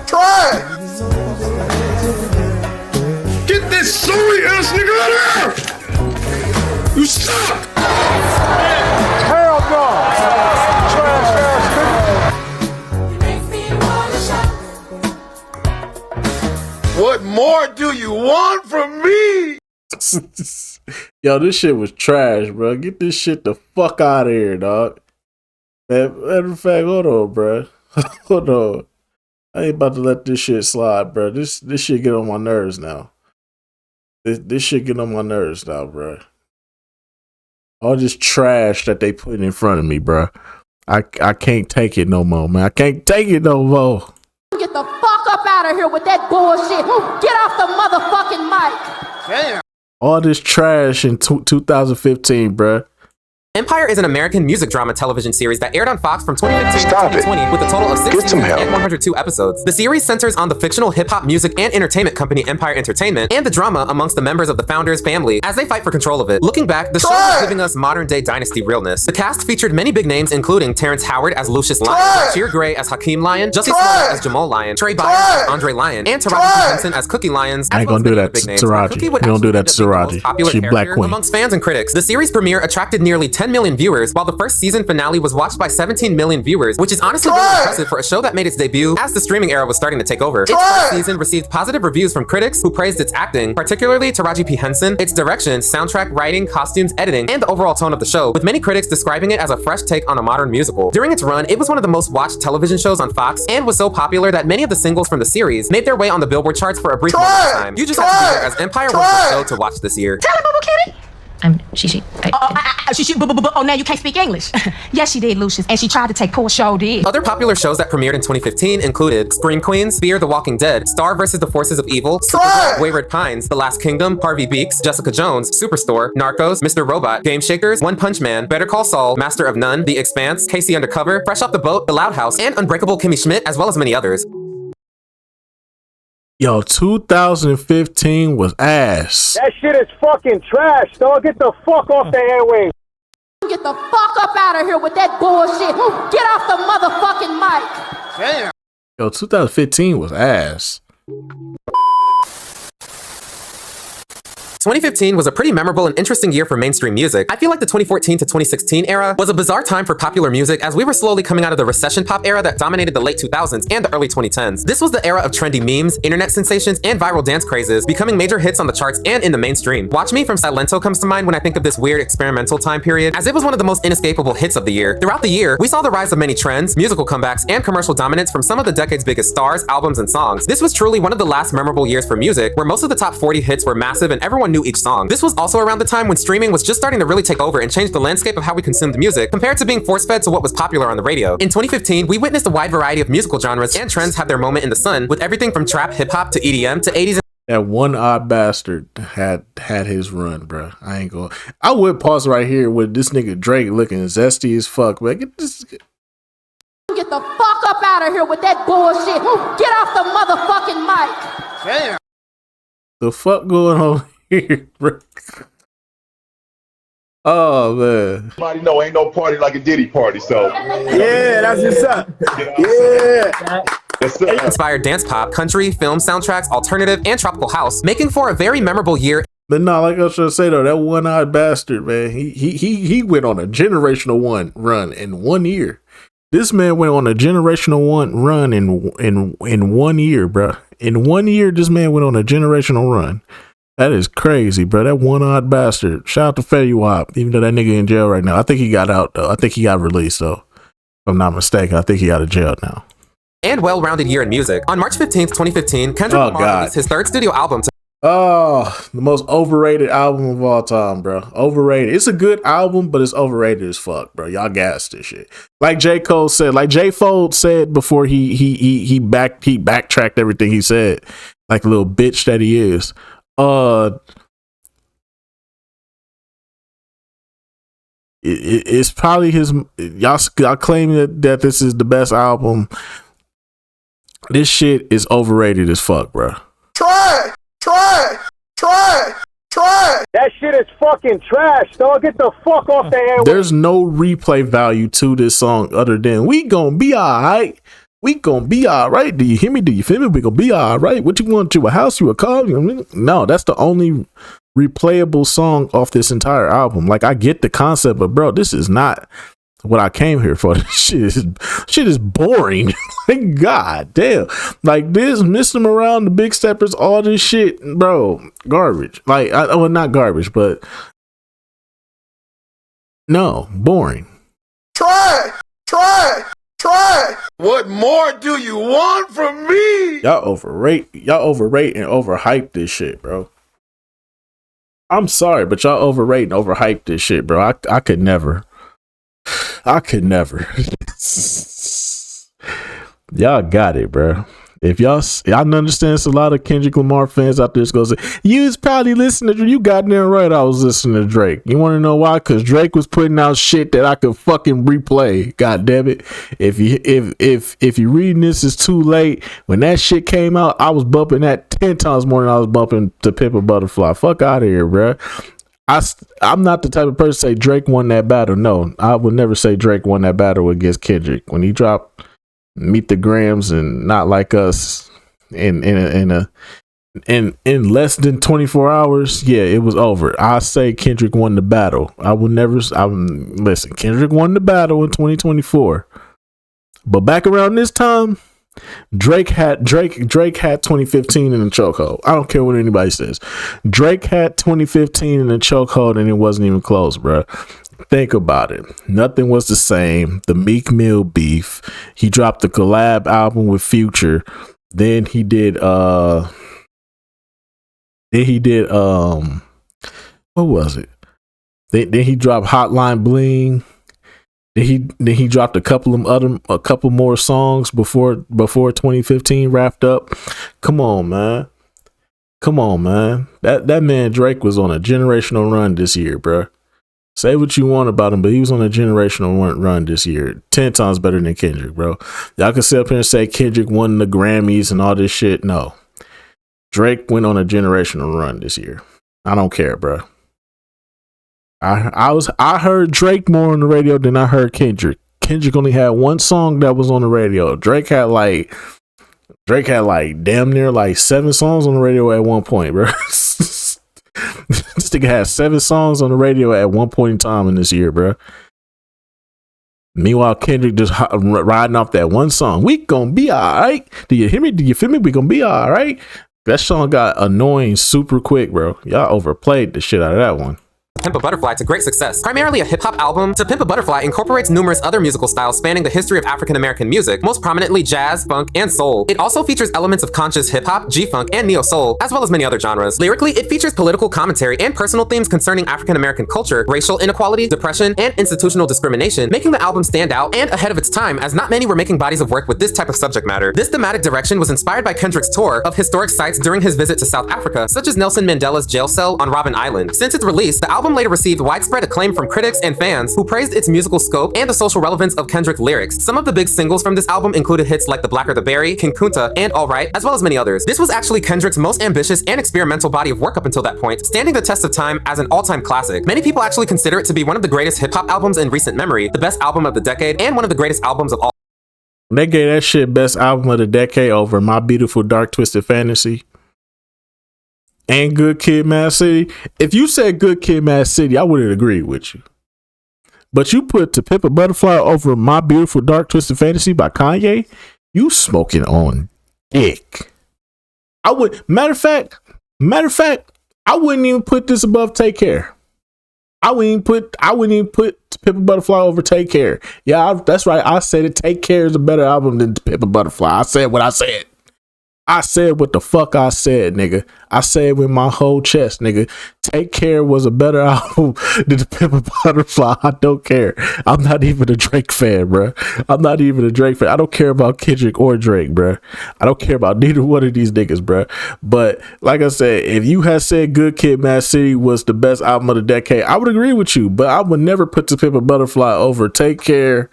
Try. Get this sorry ass nigga out of here! You suck! Hell no! Trash ass. What more do you want from me? Yo, this shit was trash, bro. Get this shit the fuck out of here, dog. Matter of fact, hold on, bro. Hold on. I ain't about to let this shit slide, bro. This shit get on my nerves now. This shit get on my nerves now, bro. All this trash that they put in front of me, bro. I can't take it no more, man. I can't take it no more. Get the fuck up out of here with that bullshit. Get off the motherfucking mic. Damn. All this trash in 2015, bro. Empire is an American music drama television series that aired on Fox from 2015 to 2020 with a total of 6 seasons and 102 episodes. The series centers on the fictional hip-hop music and entertainment company Empire Entertainment and the drama amongst the members of the founders' family as they fight for control of it. Looking back, the show is giving us modern-day dynasty realness. The cast featured many big names including Terrence Howard as Lucius Lyon, Cheer Gray as Hakeem Lyon, Jussie Smollett as Jamal Lyon, Trey Byers as Andre Lyon, and Taraji P. Henson as Cookie Lyons. I ain't gonna do that to Taraji. You don't do that to Taraji. She Black Queen. Amongst fans and critics, the series premiere attracted nearly 10 million viewers, while the first season finale was watched by 17 million viewers, which is honestly really impressive for a show that made its debut as the streaming era was starting to take over. Its first season received positive reviews from critics who praised its acting, particularly Taraji P. Henson, its direction, soundtrack, writing, costumes, editing, and the overall tone of the show, with many critics describing it as a fresh take on a modern musical. During its run, it was one of the most watched television shows on Fox and was so popular that many of the singles from the series made their way on the Billboard charts for a brief moment of time. You just have to be there, as Empire was the show to watch this year. Tell her, Boo Boo Kitty. I'm Shishi. Oh, now you can't speak English. Yes, she did, Lucius, and she tried to take poor show did. Other popular shows that premiered in 2015 included Scream Queens, Fear the Walking Dead, Star vs. the Forces of Evil, Supergirl, Wayward Pines, The Last Kingdom, Harvey Beaks, Jessica Jones, Superstore, Narcos, Mr. Robot, Game Shakers, One Punch Man, Better Call Saul, Master of None, The Expanse, Casey Undercover, Fresh Off the Boat, The Loud House, and Unbreakable Kimmy Schmidt, as well as many others. Yo, 2015 was ass. That shit is fucking trash, dog. Get the fuck off the airwaves. Get the fuck up out of here with that bullshit. Get off the motherfucking mic. Damn. Yo, 2015 was ass. 2015 was a pretty memorable and interesting year for mainstream music. I feel like the 2014 to 2016 era was a bizarre time for popular music as we were slowly coming out of the recession pop era that dominated the late 2000s and the early 2010s. This was the era of trendy memes, internet sensations, and viral dance crazes, becoming major hits on the charts and in the mainstream. Watch Me from Silento comes to mind when I think of this weird experimental time period, as it was one of the most inescapable hits of the year. Throughout the year, we saw the rise of many trends, musical comebacks, and commercial dominance from some of the decade's biggest stars, albums, and songs. This was truly one of the last memorable years for music, where most of the top 40 hits were massive and everyone knew each song. This was also around the time when streaming was just starting to really take over and change the landscape of how we consumed music, compared to being force-fed to what was popular on the radio. In 2015, we witnessed a wide variety of musical genres and trends have their moment in the sun, with everything from trap, hip-hop, to EDM, to 80s. That one odd bastard had his run, bro. I would pause right here with this nigga Drake looking zesty as fuck, man. Get the fuck up out of here with that bullshit. Get off the motherfucking mic. Damn. The fuck going on here, bro? Oh man. Everybody know ain't no party like a Diddy party, so. Yeah, that's what's up. Yeah. Inspired dance pop, country, film soundtracks, alternative, and tropical house, making for a very memorable year. But no, like I was trying to say though, that one-eyed bastard, man, he went on a generational run in 1 year. This man went on a generational run in 1 year, bro. In 1 year, this man went on a generational run. That is crazy, bro. That one-eyed bastard. Shout out to Fetty Wap, even though that nigga in jail right now. I think he got out though. I think he got released though. If I'm not mistaken, I think he out of jail now. And well-rounded year in music. On March 15th, 2015, Kendrick Lamar released his third studio album. Oh, the most overrated album of all time, bro. Overrated. It's a good album, but it's overrated as fuck, bro. Y'all gassed this shit. Like J. Cole said, like J. Fold said before he backtracked everything he said, like a little bitch that he is. It's probably his. Y'all claim that this is the best album. This shit is overrated as fuck, bro. Try. That shit is fucking trash, dog. Get the fuck off the air. There's no replay value to this song other than we gonna be alright. We gonna be alright. Do you hear me? Do you feel me? We gonna be alright. What you want? You a house? You a car? No, that's the only replayable song off this entire album. Like, I get the concept, but bro, this is not what I came here for. This shit is boring. Like, god damn. Like, this Mr. Around, the Big Steppers, all this shit, bro, garbage. Like, well, not garbage, but no, boring. Try. What more do you want from me? Y'all overrate and overhype this shit, bro. I'm sorry, but y'all overrate and overhype this shit, bro. I could never. Y'all got it, bro. If I understand it's a lot of Kendrick Lamar fans out there going to say, you was probably listening to, you goddamn right I was listening to Drake. You want to know why? Because Drake was putting out shit that I could fucking replay. God damn it. If you reading this is too late, when that shit came out, I was bumping that 10 times more than I was bumping To Pimp a Butterfly. Fuck out of here, bro. I'm not the type of person to say Drake won that battle. No, I would never say Drake won that battle against Kendrick. When he dropped Meet the Grams and Not Like Us in less than 24 hours, yeah, it was over. I say Kendrick won the battle. Listen, Kendrick won the battle in 2024. But back around this time, Drake had 2015 in the chokehold. I don't care what anybody says. Drake had 2015 in the chokehold and it wasn't even close, bro. Think about it. Nothing was the same. The Meek Mill beef. He dropped the collab album with Future. Then he did what was it? Then he dropped Hotline Bling. Then he dropped a couple more songs before 2015 wrapped up. Come on, man. That man Drake was on a generational run this year, bro. Say what you want about him, but he was on a generational run this year. 10 times better than Kendrick, bro. Y'all can sit up here and say Kendrick won the Grammys and all this shit. No. Drake went on a generational run this year. I don't care, bro. I heard Drake more on the radio than I heard Kendrick. Kendrick only had one song that was on the radio. Drake had like damn near like 7 songs on the radio at one point, bro. This nigga had 7 songs on the radio at one point in time in this year, bro. Meanwhile, Kendrick just riding off that one song. We gonna be alright. Do you hear me? Do you feel me? We gonna be alright. That song got annoying super quick, bro. Y'all overplayed the shit out of that one. Pimp a Butterfly to great success. Primarily a hip-hop album, To Pimp a Butterfly incorporates numerous other musical styles spanning the history of African-American music, most prominently jazz, funk, and soul. It also features elements of conscious hip-hop, G-funk, and neo-soul, as well as many other genres. Lyrically, it features political commentary and personal themes concerning African-American culture, racial inequality, depression, and institutional discrimination, making the album stand out and ahead of its time, as not many were making bodies of work with this type of subject matter. This thematic direction was inspired by Kendrick's tour of historic sites during his visit to South Africa, such as Nelson Mandela's jail cell on Robben Island. Since its release, the album later received widespread acclaim from critics and fans who praised its musical scope and the social relevance of Kendrick lyrics. Some of the big singles from this album included hits like The Blacker the Berry, King Kunta, and All Right, as well as many others. This was actually Kendrick's most ambitious and experimental body of work up until that point, standing the test of time as an all-time classic. Many people actually consider it to be one of the greatest hip-hop albums in recent memory, the best album of the decade, and one of the greatest albums of all. They gave that shit best album of the decade over My Beautiful Dark Twisted Fantasy and Good Kid, Mad City. If you said Good Kid, Mad City, I wouldn't agree with you. But you put To Pimp a Butterfly over My Beautiful Dark Twisted Fantasy by Kanye, you smoking on dick. I would, matter of fact, I wouldn't even put this above Take Care. I wouldn't even put To Pimp a Butterfly over Take Care. Yeah, that's right. I said it. Take Care is a better album than To Pimp a Butterfly. I said what I said. I said what the fuck I said, nigga. I said with my whole chest, nigga. Take Care was a better album than To Pimp a Butterfly. I don't care. I'm not even a Drake fan, bro. I'm not even a Drake fan. I don't care about Kendrick or Drake, bro. I don't care about neither one of these niggas, bro. But like I said, if you had said Good Kid, Mad City was the best album of the decade, I would agree with you. But I would never put To Pimp a Butterfly over Take Care.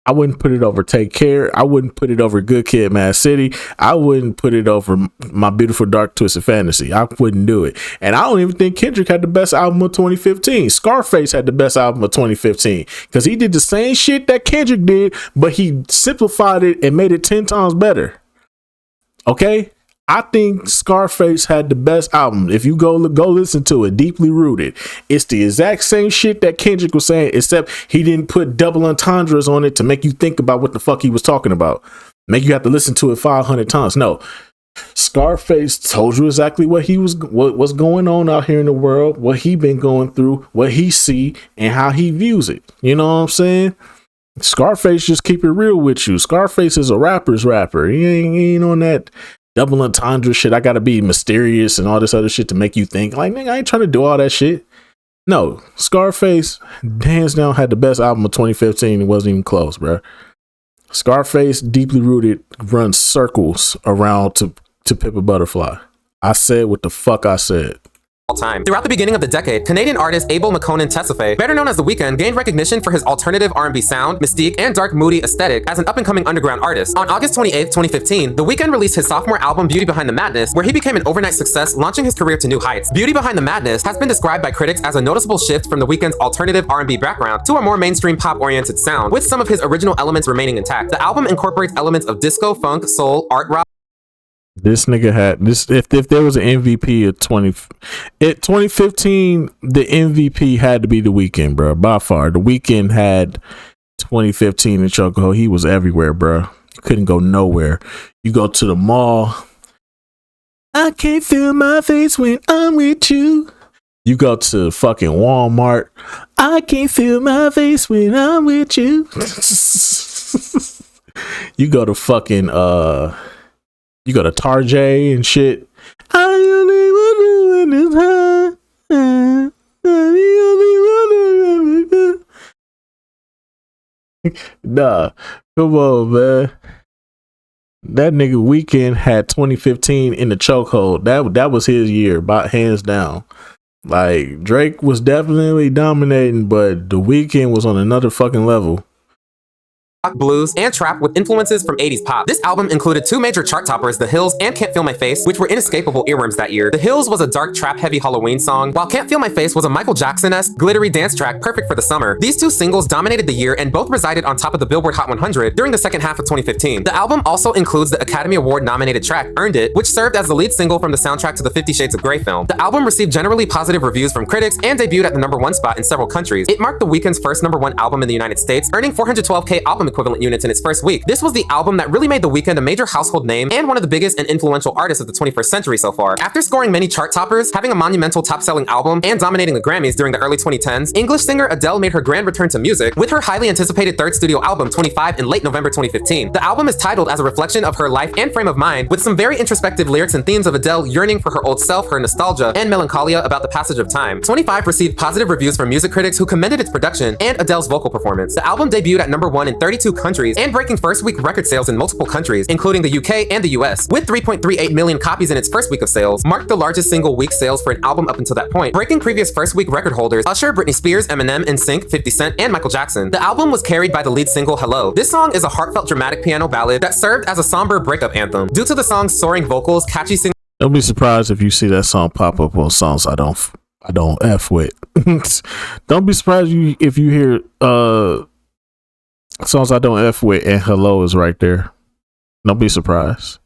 I wouldn't put it over Take Care. I wouldn't put it over Good Kid, Mad City. I wouldn't put it over My Beautiful Dark Twisted Fantasy. I wouldn't do it. And I don't even think Kendrick had the best album of 2015. Scarface had the best album of 2015 because he did the same shit that Kendrick did, but he simplified it and made it 10 times better. Okay? I think Scarface had the best album. If you go listen to it, Deeply Rooted, it's the exact same shit that Kendrick was saying, except he didn't put double entendres on it to make you think about what the fuck he was talking about. Make you have to listen to it 500 times. No, Scarface told you exactly what's going on out here in the world, what he been going through, what he see, and how he views it. You know what I'm saying? Scarface just keep it real with you. Scarface is a rapper's rapper. He ain't on that double entendre shit. I gotta be mysterious and all this other shit to make you think. Like, nigga, I ain't trying to do all that shit. No, Scarface, hands down, had the best album of 2015. It wasn't even close, bro. Scarface, Deeply Rooted, runs circles around to Pimp a Butterfly. I said what the fuck I said. Time. Throughout the beginning of the decade, Canadian artist Abel McConan Tesfaye, better known as The Weeknd, gained recognition for his alternative R&B sound, mystique, and dark moody aesthetic as an up-and-coming underground artist. On August 28, 2015, The Weeknd released his sophomore album Beauty Behind the Madness, where he became an overnight success, launching his career to new heights. Beauty Behind the Madness has been described by critics as a noticeable shift from The Weeknd's alternative R&B background to a more mainstream pop-oriented sound, with some of his original elements remaining intact. The album incorporates elements of disco, funk, soul, art rock. This nigga had this. If there was an MVP of 2015, the MVP had to be The Weeknd, bro. By far, The Weeknd had 2015 in chokehold. He was everywhere, bro. You couldn't go nowhere. You go to the mall. I can't feel my face when I'm with you. You go to fucking Walmart. I can't feel my face when I'm with you. You go to fucking you go to Tarjay and shit. I only want to this high. Nah, come on, man. That nigga Weeknd had 2015 in the chokehold. That was his year, about hands down. Like, Drake was definitely dominating, but The Weeknd was on another fucking level. Blues, and trap with influences from 80s pop. This album included two major chart toppers, The Hills and Can't Feel My Face, which were inescapable earworms that year. The Hills was a dark trap-heavy Halloween song, while Can't Feel My Face was a Michael Jackson-esque, glittery dance track perfect for the summer. These two singles dominated the year and both resided on top of the Billboard Hot 100 during the second half of 2015. The album also includes the Academy Award-nominated track, Earned It, which served as the lead single from the soundtrack to the 50 Shades of Grey film. The album received generally positive reviews from critics and debuted at the #1 spot in several countries. It marked The Weeknd's first #1 album in the United States, earning 412K album equivalent units in its first week. This was the album that really made The Weeknd a major household name and one of the biggest and influential artists of the 21st century so far. After scoring many chart toppers, having a monumental top-selling album, and dominating the Grammys during the early 2010s, English singer Adele made her grand return to music with her highly anticipated third studio album, 25, in late November 2015. The album is titled as a reflection of her life and frame of mind, with some very introspective lyrics and themes of Adele yearning for her old self, her nostalgia, and melancholia about the passage of time. 25 received positive reviews from music critics who commended its production and Adele's vocal performance. The album debuted at #1 in 32 countries and breaking first-week record sales in multiple countries, including the UK and the US, with 3.38 million copies in its first week of sales, marked the largest single week sales for an album up until that point, breaking previous first-week record holders Usher, Britney Spears, Eminem, NSYNC, 50 Cent, and Michael Jackson. The album was carried by the lead single, Hello. This song is a heartfelt dramatic piano ballad that served as a somber breakup anthem. Due to the song's soaring vocals, catchy singing. Don't be surprised if you see that song pop up on songs I don't F with. Don't be surprised if you hear songs I don't F with and Hello is right there. Don't be surprised.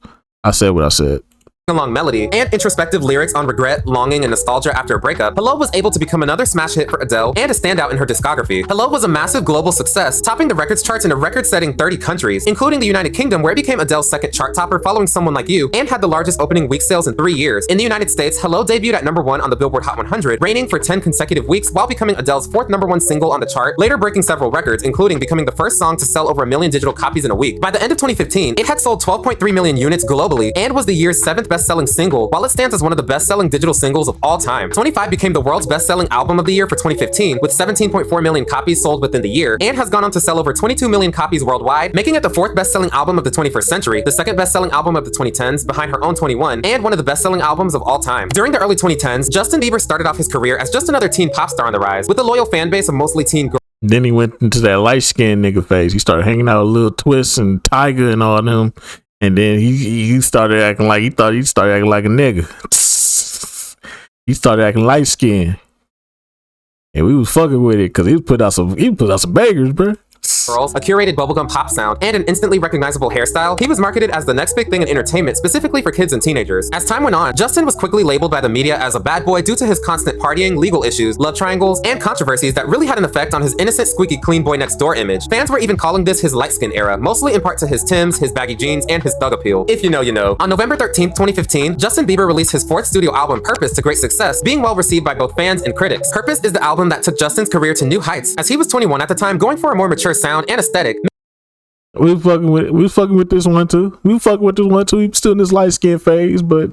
I said what I said. along melody, and introspective lyrics on regret, longing, and nostalgia after a breakup, Hello was able to become another smash hit for Adele and a standout in her discography. Hello was a massive global success, topping the records charts in a record-setting 30 countries, including the United Kingdom, where it became Adele's second chart topper following Someone Like You, and had the largest opening week sales in 3 years. In the United States, Hello debuted at #1 on the Billboard Hot 100, reigning for 10 consecutive weeks while becoming Adele's fourth #1 single on the chart, later breaking several records, including becoming the first song to sell over 1 million digital copies in a week. By the end of 2015, it had sold 12.3 million units globally and was the year's 7th best-selling single, while it stands as one of the best-selling digital singles of all time. 25 became the world's best-selling album of the year for 2015, with 17.4 million copies sold within the year, and has gone on to sell over 22 million copies worldwide, making it the 4th best-selling album of the 21st century, the 2nd best-selling album of the 2010s behind her own 21, and one of the best-selling albums of all time. During the early 2010s, Justin Bieber started off his career as just another teen pop star on the rise, with a loyal fan base of mostly teen girls. Then he went into that light-skinned nigga phase. He started hanging out with Lil Twist and Tyga and all them. And then he started acting like he thought he started acting like a nigga. He started acting light skinned. And we was fucking with it because he put out some bangers, bro. Girls, a curated bubblegum pop sound, and an instantly recognizable hairstyle, he was marketed as the next big thing in entertainment, specifically for kids and teenagers. As time went on, Justin was quickly labeled by the media as a bad boy due to his constant partying, legal issues, love triangles, and controversies that really had an effect on his innocent, squeaky clean boy next door image. Fans were even calling this his light skin era, mostly in part to his Timbs, his baggy jeans, and his thug appeal. If you know, you know. On November 13th, 2015, Justin Bieber released his 4th studio album, Purpose, to great success, being well received by both fans and critics. Purpose is the album that took Justin's career to new heights, as he was 21 at the time, going for a more mature sound and aesthetic. We was fucking with this one too. He was still in this light skin phase, but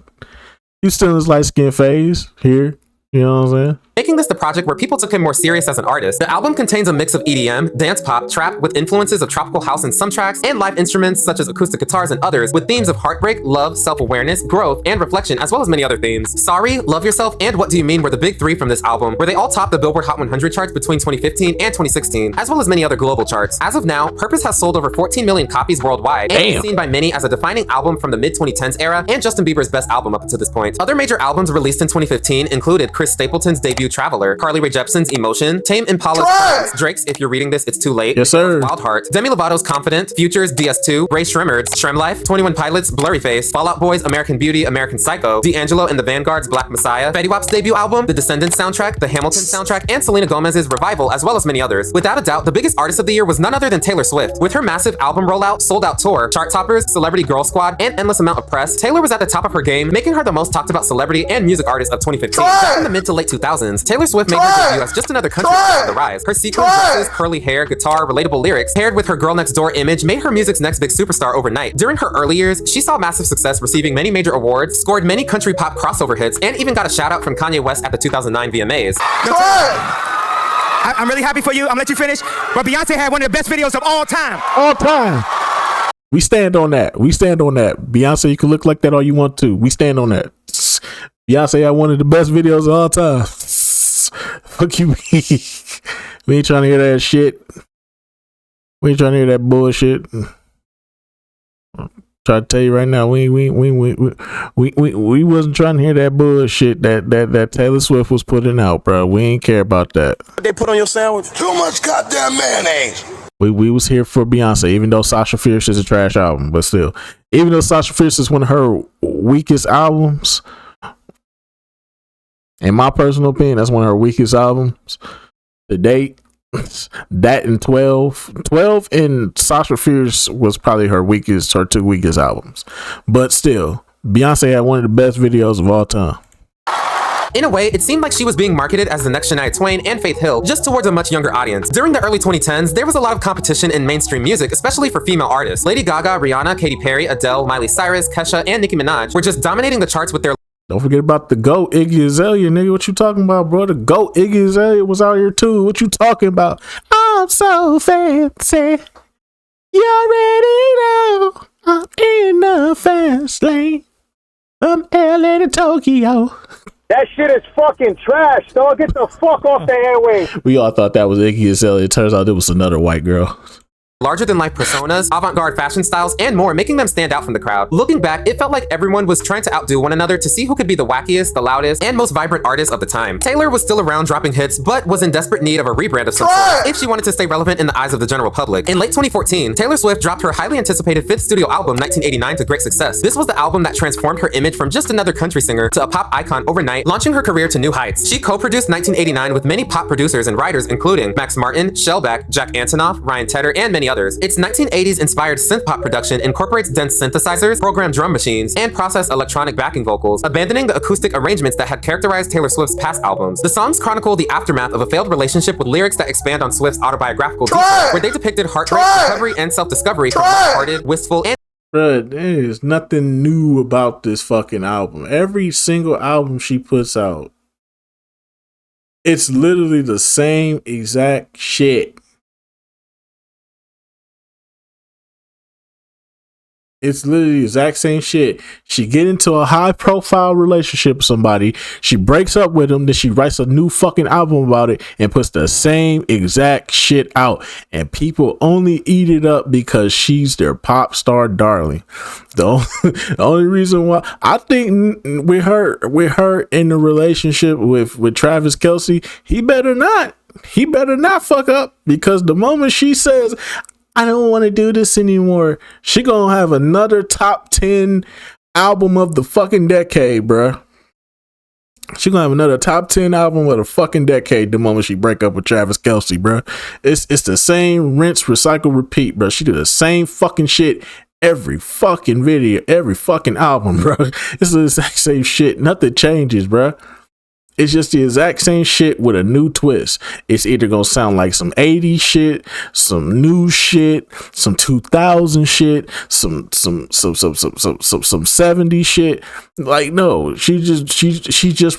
he's still in this light skin phase here. You know what I'm saying? Making this the project where people took him more serious as an artist. The album contains a mix of EDM, dance pop, trap, with influences of tropical house in some tracks, and live instruments such as acoustic guitars and others, with themes of heartbreak, love, self-awareness, growth, and reflection, as well as many other themes. Sorry, Love Yourself, and What Do You Mean were the big 3 from this album, where they all topped the Billboard Hot 100 charts between 2015 and 2016, as well as many other global charts. As of now, Purpose has sold over 14 million copies worldwide, and is seen by many as a defining album from the mid-2010s era, and Justin Bieber's best album up until this point. Other major albums released in 2015 included Chris Stapleton's debut Traveler, Carly Rae Jepsen's Emotion, Tame Impala's Friends, Drake's If You're Reading This, It's Too Late, yes sir, Wild Heart, Demi Lovato's Confident, Future's DS2, Ray Shremmerd's Shrem Life, 21 Pilots' Blurry Face, Fall Out Boy's American Beauty, American Psycho, D'Angelo and the Vanguard's Black Messiah, Fetty Wap's debut album, the Descendants soundtrack, the Hamilton soundtrack, and Selena Gomez's Revival, as well as many others. Without a doubt, the biggest artist of the year was none other than Taylor Swift. With her massive album rollout, sold-out tour, chart toppers, Celebrity Girl Squad, and endless amount of press, Taylor was at the top of her game, making her the most talked about celebrity and music artist of 2015. Back in the mid to late 2000s, Taylor Swift made her debut as just another country star on the rise. Her sequin dresses, curly hair, guitar, relatable lyrics, paired with her girl next door image, made her music's next big superstar overnight. During her early years, she saw massive success, receiving many major awards, scored many country pop crossover hits, and even got a shout out from Kanye West at the 2009 VMAs. I'm really happy for you. I'm gonna let you finish. But Beyonce had one of the best videos of all time. All time. We stand on that. Beyonce, you can look like that all you want to. We stand on that. Beyonce had one of the best videos of all time. Fuck you, we ain't trying to hear that shit. We ain't trying to hear that bullshit. Try to tell you right now, we wasn't trying to hear that bullshit that Taylor Swift was putting out, bro. We ain't care about that. What they put on your sandwich? Too much goddamn mayonnaise. We was here for Beyonce, even though Sasha Fierce is a trash album, but still, even though Sasha Fierce is one of her weakest albums. In my personal opinion, that's one of her weakest albums to date. That and 12 and Sasha Fierce was probably her 2 weakest albums. But still, Beyonce had one of the best videos of all time. In a way, it seemed like she was being marketed as the next Shania Twain and Faith Hill, just towards a much younger audience. During the early 2010s, there was a lot of competition in mainstream music, especially for female artists. Lady Gaga, Rihanna, Katy Perry, Adele, Miley Cyrus, Kesha, and Nicki Minaj were just dominating the charts with their... Don't forget about the GOAT, Iggy Azalea, nigga. What you talking about, bro? The GOAT, Iggy Azalea, was out here too. What you talking about? I'm so fancy. You already know I'm in the fast lane. From LA to Tokyo. That shit is fucking trash, dog. Get the fuck off the airwaves. We all thought that was Iggy Azalea. It turns out it was another white girl. larger-than-life personas, avant-garde fashion styles, and more, making them stand out from the crowd. Looking back, it felt like everyone was trying to outdo one another to see who could be the wackiest, the loudest, and most vibrant artist of the time. Taylor was still around dropping hits, but was in desperate need of a rebrand of some sort if she wanted to stay relevant in the eyes of the general public. In late 2014, Taylor Swift dropped her highly anticipated 5th studio album, 1989, to great success. This was the album that transformed her image from just another country singer to a pop icon overnight, launching her career to new heights. She co-produced 1989 with many pop producers and writers, including Max Martin, Shellback, Jack Antonoff, Ryan Tedder, and many others. Its 1980s inspired synth-pop production incorporates dense synthesizers, programmed drum machines, and processed electronic backing vocals, abandoning the acoustic arrangements that had characterized Taylor Swift's past albums. The songs chronicle the aftermath of a failed relationship with lyrics that expand on Swift's autobiographical details, where they depicted heartbreak, recovery, and self-discovery from hearted, wistful, and Bruh, there is nothing new about this fucking album. Every single album she puts out, it's literally the same exact shit. It's literally the exact same shit. She get into a high profile relationship with somebody, she breaks up with them, then she writes a new fucking album about it and puts the same exact shit out. And people only eat it up because she's their pop star darling. The only reason why I think with her in the relationship with Travis Kelce, he better not fuck up, because the moment she says, I don't want to do this anymore, she gonna have another top 10 album of the fucking decade, bruh. She gonna have another top 10 album of the fucking decade the moment she break up with Travis Kelce, bruh. It's the same rinse, recycle, repeat, bruh. She do the same fucking shit every fucking video, every fucking album, bruh. It's the exact same shit. Nothing changes, bruh. It's just the exact same shit with a new twist. It's either gonna sound like some 80s shit, some new shit, some 2000 shit, some 70s shit. Like, no, she just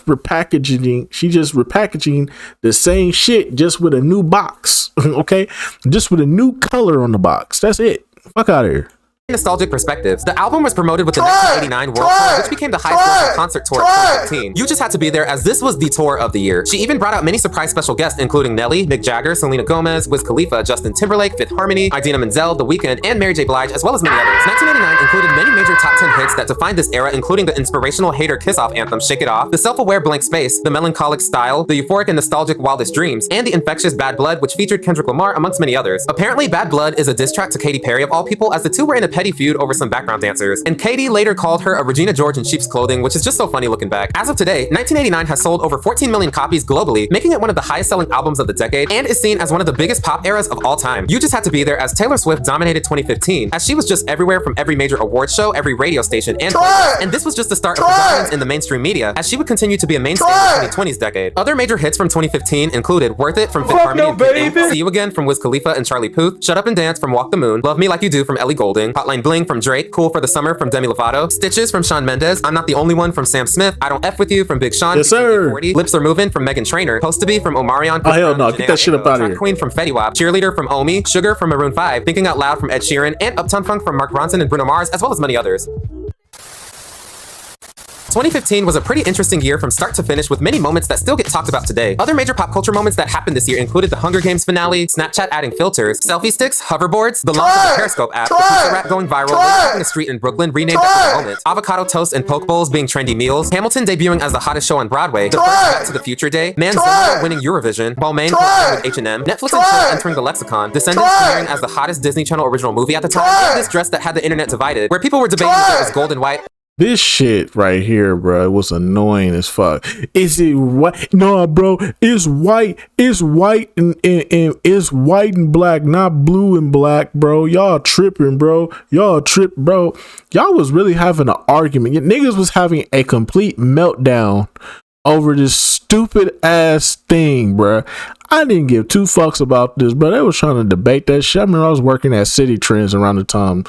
repackaging the same shit just with a new box. Okay, just with a new color on the box. That's it. Fuck out of here. Nostalgic perspectives. The album was promoted with the 1989 World Tour, which became the highest-grossing concert tour of 2015. You Just Had to Be There, as this was the tour of the year. She even brought out many surprise special guests, including Nelly, Mick Jagger, Selena Gomez, Wiz Khalifa, Justin Timberlake, Fifth Harmony, Idina Menzel, The Weeknd, and Mary J. Blige, as well as many others. 1989 included many major top 10 hits that defined this era, including the inspirational Hater Kiss-Off anthem Shake It Off, the self-aware Blank Space, the melancholic Style, the euphoric and nostalgic Wildest Dreams, and the infectious Bad Blood, which featured Kendrick Lamar, amongst many others. Apparently, Bad Blood is a diss track to Katy Perry, of all people, as the two were in a petty feud over some background dancers, and Katy later called her a Regina George in sheep's clothing, which is just so funny looking back. As of today, 1989 has sold over 14 million copies globally, making it one of the highest selling albums of the decade, and is seen as one of the biggest pop eras of all time. You Just Had to Be There, as Taylor Swift dominated 2015, as she was just everywhere from every major award show, every radio station, and playlist. And this was just the start of her dominance in the mainstream media, as she would continue to be a mainstay in the 2020s decade. Other major hits from 2015 included Worth It from Fifth Harmony and Pitbull, See You Again from Wiz Khalifa and Charlie Puth, Shut Up and Dance from Walk the Moon, Love Me Like You Do from Ellie Goulding, Hotline Bling from Drake, Cool for the Summer from Demi Lovato, Stitches from Shawn Mendes, I'm Not the Only One from Sam Smith, I Don't F With You from Big Sean, yes, sir. 40, Lips Are Moving from Meghan Trainor, Supposed to Be from Omarion, oh hell no, get that shit up out of here. Queen from Fetty Wap, Cheerleader from Omi, Sugar from Maroon 5, Thinking Out Loud from Ed Sheeran, and Uptown Funk from Mark Ronson and Bruno Mars, as well as many others. 2015 was a pretty interesting year from start to finish, with many moments that still get talked about today. Other major pop culture moments that happened this year included the Hunger Games finale, Snapchat adding filters, selfie sticks, hoverboards, the launch of the Periscope app, the pizza rap going viral, taking a street in Brooklyn renamed after the moment, avocado toast and poke bowls being trendy meals, Hamilton debuting as the hottest show on Broadway, the first Back to the Future Day, Manzanita winning Eurovision, Balmain with H&M, Netflix and chill entering the lexicon, Descendants premiering as the hottest Disney Channel original movie at the time, and this dress that had the internet divided, where people were debating if it was gold and white. This shit right here, bro, was annoying as fuck. Is it white? No, bro, it's white. It's white and it's white and black, not blue and black, bro. Y'all tripping, bro. Y'all trip, bro. Y'all was really having an argument. Your niggas was having a complete meltdown over this stupid ass thing, bro. I didn't give two fucks about this, bro. They was trying to debate that shit. I remember I was working at City Trends around the time,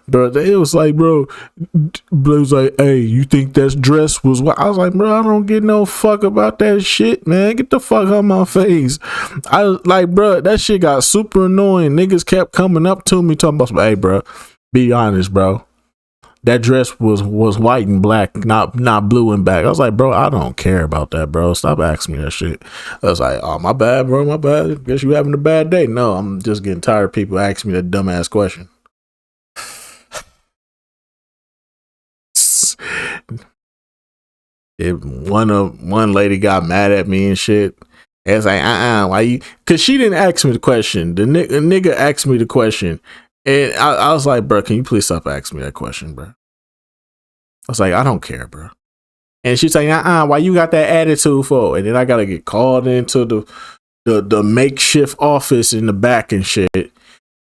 bro. It was like, bro, it was like, hey, you think that dress was what? I was like, bro, I don't give no fuck about that shit, man. Get the fuck out of my face. I was like, bro, that shit got super annoying. Niggas kept coming up to me talking about, hey, bro, be honest, bro. that dress was white and black, not blue and black. I was like, bro, I don't care about that, bro. Stop asking me that shit. I was like, oh, my bad, bro, my bad. Guess you having a bad day. No, I'm just getting tired of people asking me that dumbass question. One lady got mad at me and shit. And it's like, why you? Cause she didn't ask me the question. The nigga asked me the question. And I was like, bro, can you please stop asking me that question, bro? I was like, I don't care, bro. And she's like, why you got that attitude for? And then I gotta get called into the makeshift office in the back and shit.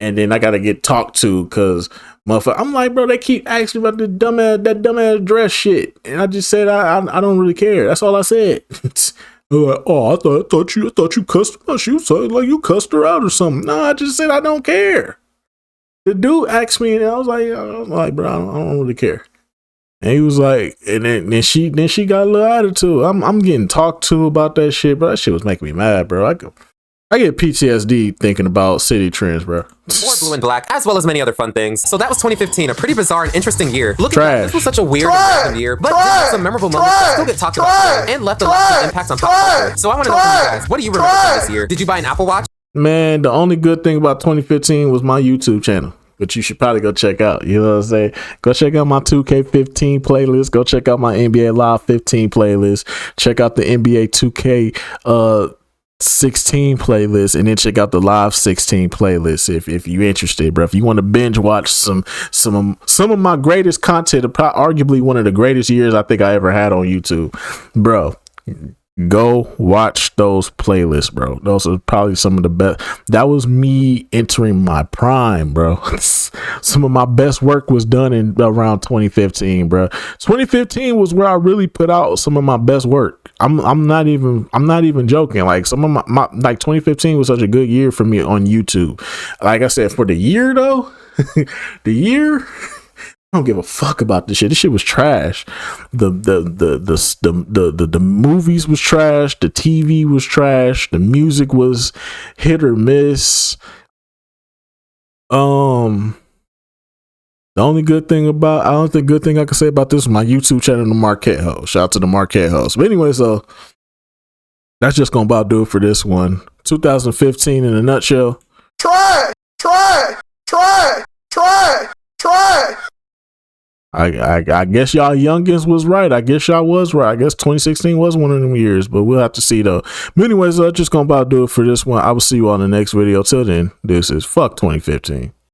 And then I gotta get talked to because motherfucker, I'm like, bro, they keep asking about that dumbass dress shit. And I just said I don't really care. That's all I said. Like, oh, I thought you cussed her. She was like you cussed her out or something. No, I just said I don't care. The dude asked me, and I was like, bro, I don't really care. And he was like, and then she got a little attitude. I'm getting talked to about that shit, bro. That shit was making me mad, bro. I get PTSD thinking about city trends, bro. More Blue and Black, as well as many other fun things. So that was 2015, a pretty bizarre and interesting year. Looking back, this was such a weird and random year, but there were some memorable moments that still get talked about today and left a lasting impact on pop culture. So I want to know from you guys, what do you remember from this year? Did you buy an Apple Watch? Man, the only good thing about 2015 was my YouTube channel, which you should probably go check out. You know what I'm saying? Go check out my 2K15 playlist. Go check out my NBA Live 15 playlist. Check out the NBA 2K 16 playlist, and then check out the Live 16 playlist if you're interested, bro. If you want to binge watch some of my greatest content, arguably one of the greatest years I think I ever had on YouTube, bro. Go watch those playlists, bro. Those are probably some of the best. That was me entering my prime, bro. Some of my best work was done in around 2015, bro. 2015 was where I really put out some of my best work. I'm not even joking. Like some of my like 2015 was such a good year for me on YouTube. Like I said, for the year though, the year, I don't give a fuck about this shit. This shit was trash. The movies was trash. The TV was trash. The music was hit or miss. The only good thing I can say about this is my YouTube channel, the Marquette Host. Shout out to the Marquette Host. But anyway, so that's just gonna about do it for this one. 2015 in a nutshell. Try. I guess y'all youngins was right. I guess y'all was right. I guess 2016 was one of them years, but we'll have to see though. But anyways, just gonna about do it for this one. I will see you all in the next video. Till then, this is fuck 2015.